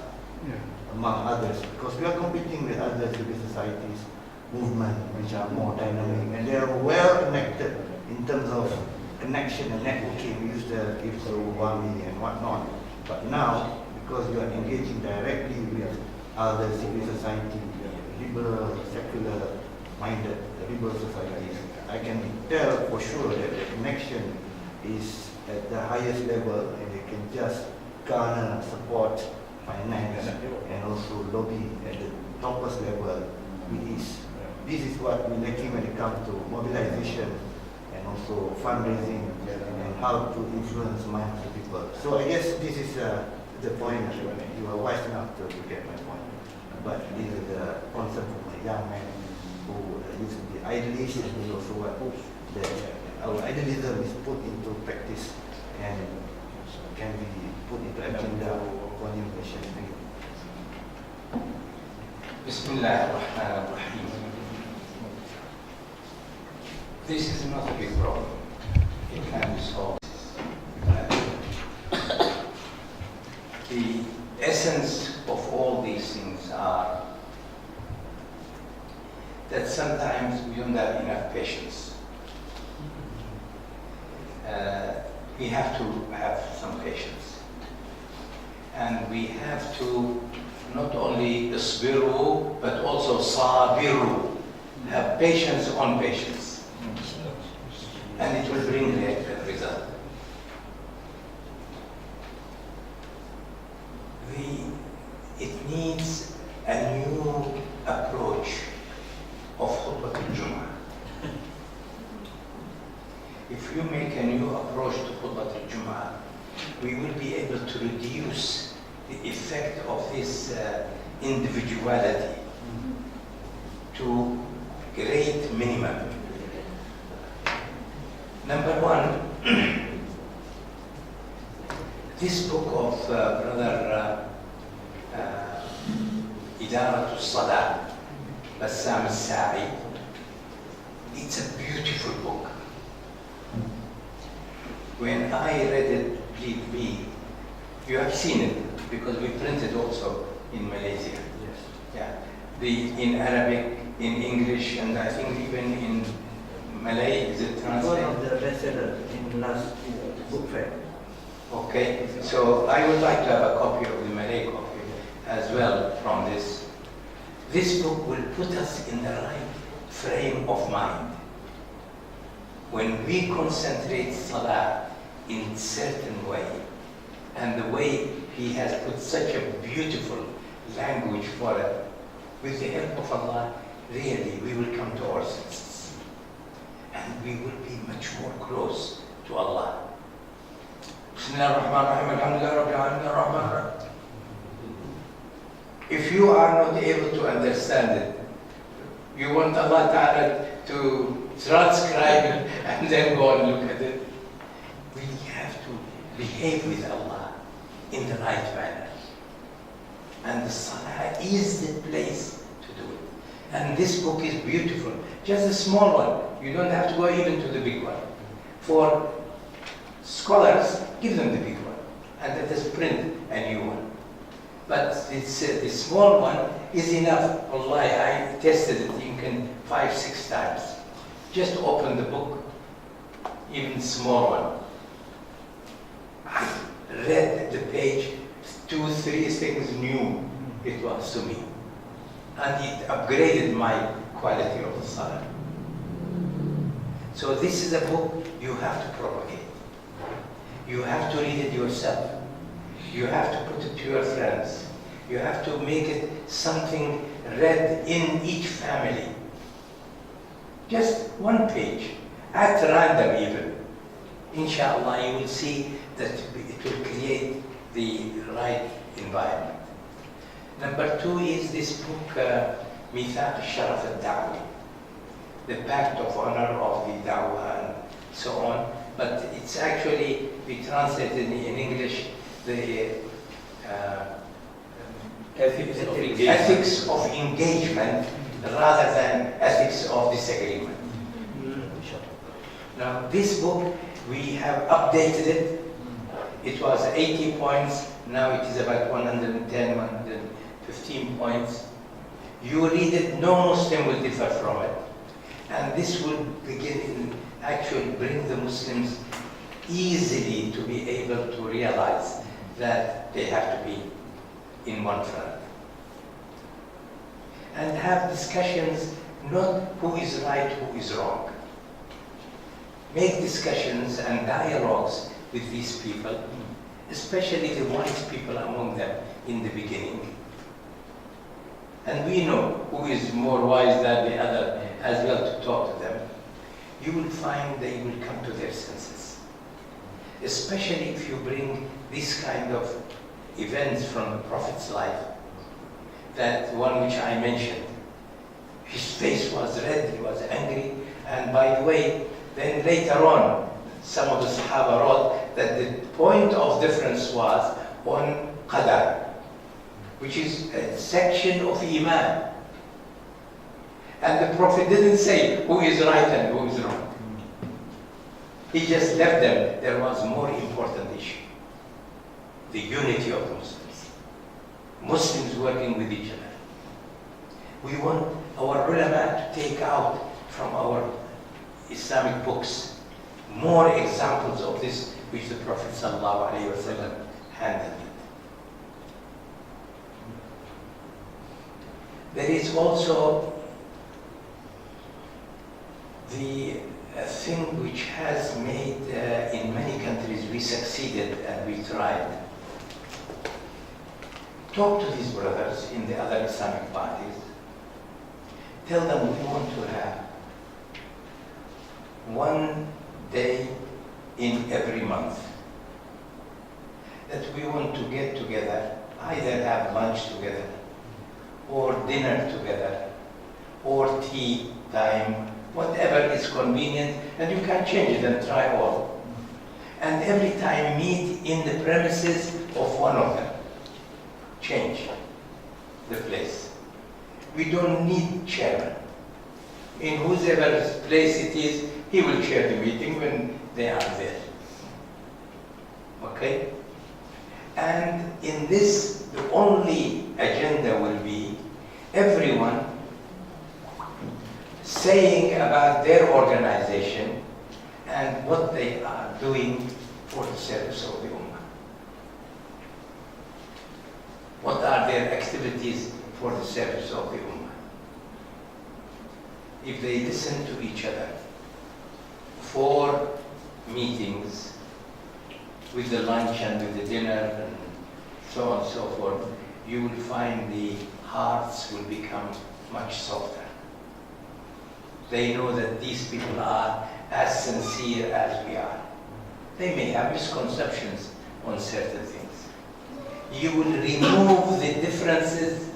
among others, because we are competing with other civil societies, movements which are more dynamic, and they are well connected in terms of connection and networking. We used to give through WAMI and whatnot, but now, because we are engaging directly with other civil society, liberal, secular-minded liberal societies, I can tell for sure that the connection is at the highest level, and they can just garner support, finance, and also lobby at the topest level with ease. This is what we're lacking when it comes to mobilization and also fundraising and how to influence minds of people. So I guess this is the point. You are wise enough to get my point. But this is the concern for my young men who used to be idealists, and this also what that our idealism is put into practice and can be put into agenda for new nation. Thank you. Bismillah ar-Rahman ar-Rahim. This is not a big problem. It can be solved. The essence of all these things are that sometimes we don't have enough patience. We have to have some patience. And we have to not only isbiru, but also sabiru, have patience on patience. and it will bring the result. It needs a new approach of Khutbah al-Jum'ah. If you make a new approach to Khutbah al-Jum'ah, we will be able to reduce the effect of this individuality to great minimum. Number one, this book of Brother إدارة الصلاة بسام الساعي, it's a beautiful book. When I read it, believe me, you have seen it because we printed also in Malaysia. Yes. Yeah, in Arabic, in English, and I think even in Malay, is it One translated? of the bestsellers in last book fair. Okay, so I would like to have a copy of the Malay copy as well from this. This book will put us in the right frame of mind. When we concentrate Salah in certain way, and the way he has put such a beautiful language for it, with the help of Allah, really we will come to our senses. And we will be much more close to Allah. If you are not able to understand it, you want Allah Ta'ala to transcribe it and then go and look at it. We have to behave with Allah in the right manner. And the Salah is the place to do it. And this book is beautiful. Just a small one. You don't have to go even to the big one. For scholars, give them the big one. And let us print a new one. But it's, the small one is enough. Wallahi, I tested it, you can 5-6 times. Just open the book, even small one. I read the page, 2-3 things new it was to me. And it upgraded my quality of the Salah. So this is a book you have to propagate. You have to read it yourself. You have to put it to your friends. You have to make it something read in each family. Just one page, at random even. Inshallah, you will see that it will create the right environment. Number 2 is this book, Mithaq al-Sharaf al-Da'wi, the Pact of Honor of the Dakwah and so on. But it's actually, we translated in English, the ethics of engagement rather than ethics of disagreement. Now this book, we have updated it. It was 80 points, now it is about 110, 115 points. You read it, no Muslim will differ from it. And this will begin, actually bring the Muslims easily to be able to realize that they have to be in one front. And have discussions, not who is right, who is wrong. Make discussions and dialogues with these people, especially the wise people among them in the beginning. And we know who is more wise than the other as well to talk to them. You will find they will come to their senses. Especially if you bring this kind of events from the Prophet's life, that one which I mentioned. His face was red, he was angry, and by the way, then later on, some of the Sahaba wrote that the point of difference was on Qadar, which is a section of Iman. And the Prophet didn't say who is right and who is wrong. He just left them. There was a more important issue. The unity of the Muslims. Muslims working with each other. We want our ulama to take out from our Islamic books more examples of this which the Prophet ﷺ handled. There is also the a thing which has made, in many countries, we succeeded and we tried. Talk to these brothers in the other Islamic parties. Tell them we want to have one day in every month that we want to get together, either have lunch together, or dinner together, or tea time, whatever is convenient, and you can change it and try all. And every time meet in the premises of one of them. Change the place. We don't need chairman. In whoever's place it is, he will chair the meeting when they are there. Okay? And in this, the only agenda will be everyone saying about their organization and what they are doing for the service of the Ummah. What are their activities for the service of the Ummah? If they listen to each other for meetings, with the lunch and with the dinner and so on and so forth, you will find the hearts will become much softer. They know that these people are as sincere as we are. They may have misconceptions on certain things. You will remove the differences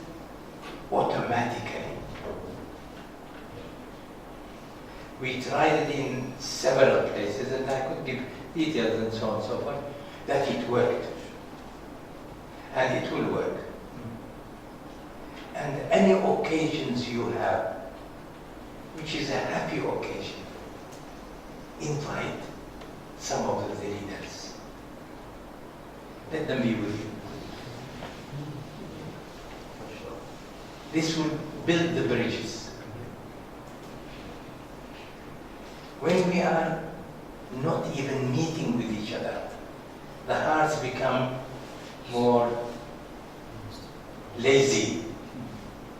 automatically. We tried it in several places, and I could give details and so on and so forth, that it worked. And it will work. And any occasions you have, which is a happy occasion, invite some of the leaders. Let them be with you. This will build the bridges. When we are not even meeting with each other, the hearts become more lazy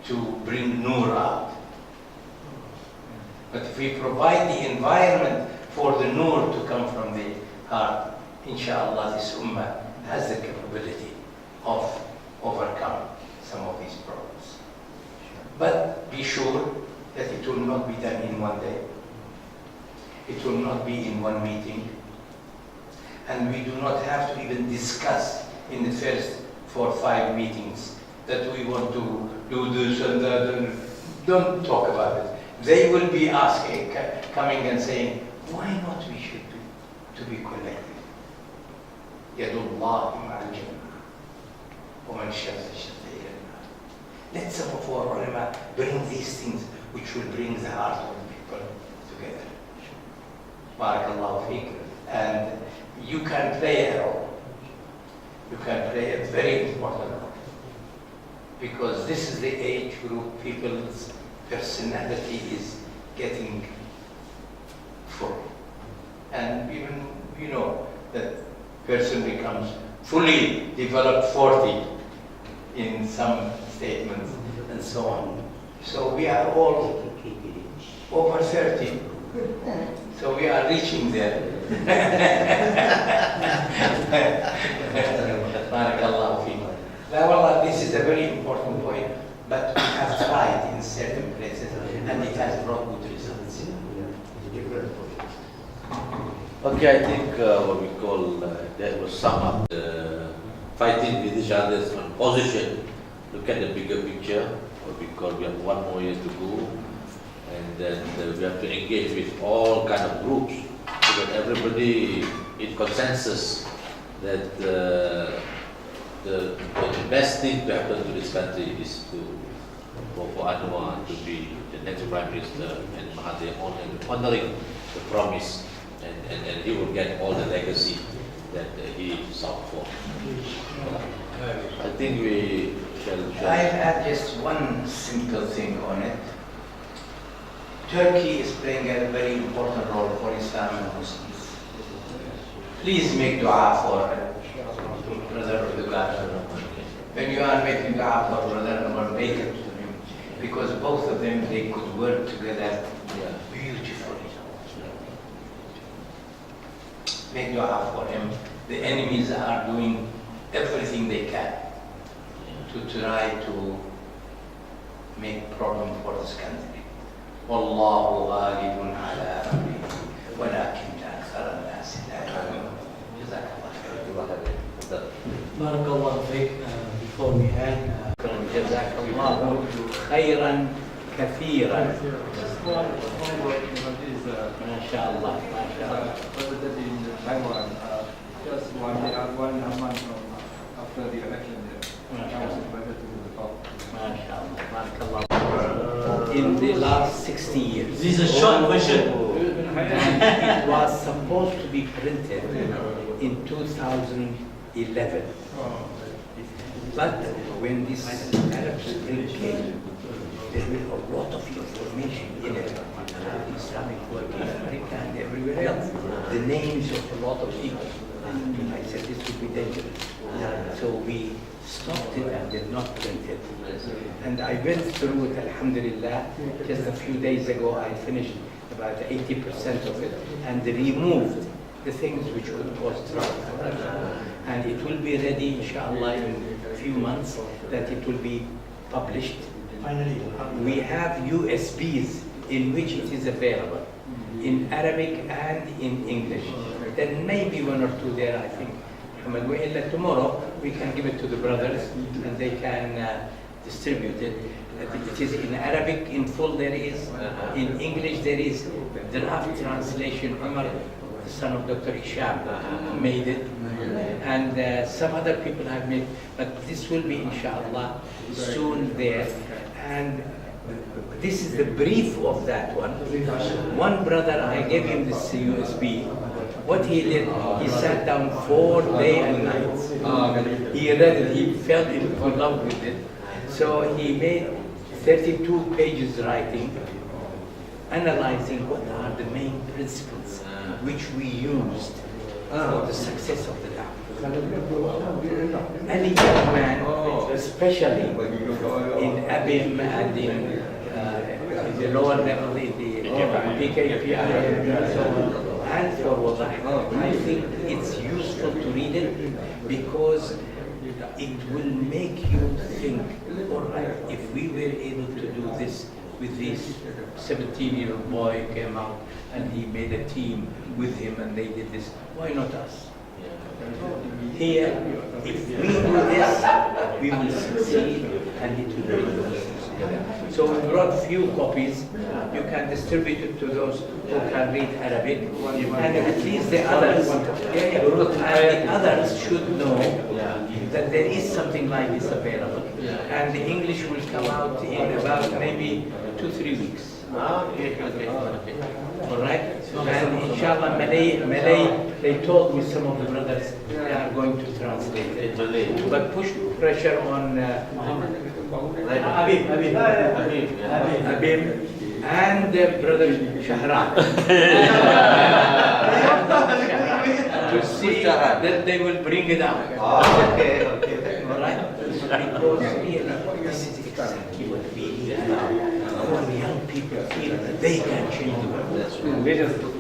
to bring nur out. But if we provide the environment for the nur to come from the heart, inshallah this ummah has the capability of overcome some of these problems. But be sure that it will not be done in one day. It will not be in one meeting. And we do not have to even discuss in the first 4 or 5 meetings that we want to do this and that. And don't talk about it. They will be asking, coming and saying, why not we should do to be collective? Yadullah ومن شاء فليتقي. Let some of our ulama bring these things which will bring the heart of the people together. Barakallahu feek. And you can play a role. You can play a very important role. Because this is the age group people's personality is getting full. And even, you know, that person becomes fully developed 40 in some statements and so on. So we are all over 30. So we are reaching there. Barakallahu feek. Wallah, this is a very important point, but we have tried in certain places and it has brought good results. Okay, I think what we call that was sum up fighting with each other on position. Look at the bigger picture. What we call we have 1 more year to go, and then we have to engage with all kind of groups so that everybody in consensus that the best thing to happen to this country is for Anwar to be the next Prime Minister and Mahathir honoring the promise, and he will get all the legacy that he sought for. I think we shall. I'll add just one simple thing on it. Turkey is playing a very important role for Islam and Muslims. Please make dua for Brother Erdogan. When you are making dua for Brother Erdogan, make it to him. Because both of them, they could work together beautifully. make dua for him. The enemies are doing everything they can to try to make problem for this country. Wallahu ghalibun ala amrihi walakinna akthara an-nasi la ya'lamun. Jazakallah khair. Barakallah fiqh. Before we end, Jazakallah khairan kathiran. MashaAllah, MashaAllah. President in Taiwan, just one month after the election, I was invited to the talk. MashaAllah, barakallah. In the last 60 years. this is a short version. And it was supposed to be printed in 2011. But when this Arab Spring came, there were a lot of information in it. Islamic work in America and everywhere else. The names of a lot of people. I said this would be dangerous. So we stopped it and did not print it. And I went through it, alhamdulillah. Just a few days ago, I finished about 80% of it and removed the things which would cause trouble. And it will be ready, inshallah, in a few months, that it will be published. Finally, We have USBs in which it is available, in Arabic and in English. There may be one or two there, I think. Tomorrow we can give it to the brothers and they can distribute it. It is in Arabic in full there is, in English there is the draft translation. Umar, the son of Dr. Hisham, made it, and some other people have made, but this will be inshallah soon there. And this is the brief of that one. One brother, I gave him this USB. What he did, he sat down 4 days and nights. He read it, he fell into love with it. So he made 32 pages writing, analyzing what are the main principles which we used for the success of the Dawah. Any young man, especially in Abim and in the lower level, in the PKP and for Wadah, I think it's useful to read it because it will make you think, all right, if we were able to do this with this 17-year-old boy came out and he made a team with him and they did this, why not us? Here, if we do this, we will succeed and it will bring the Muslims together. So we brought few copies. You can distribute it to those who can read Arabic, and at least the others, and the others should know that there is something like this available. And the English will come out in about maybe 2-3 weeks. All right? And inshallah, Malay, they told me some of the brothers they are going to translate it. But push pressure on Habib, and brother Shahran to see that they will bring it out. Okay. All right? Because really, this is exactly what we need now. Our young people feel that they can change the world. Assalamualaikum.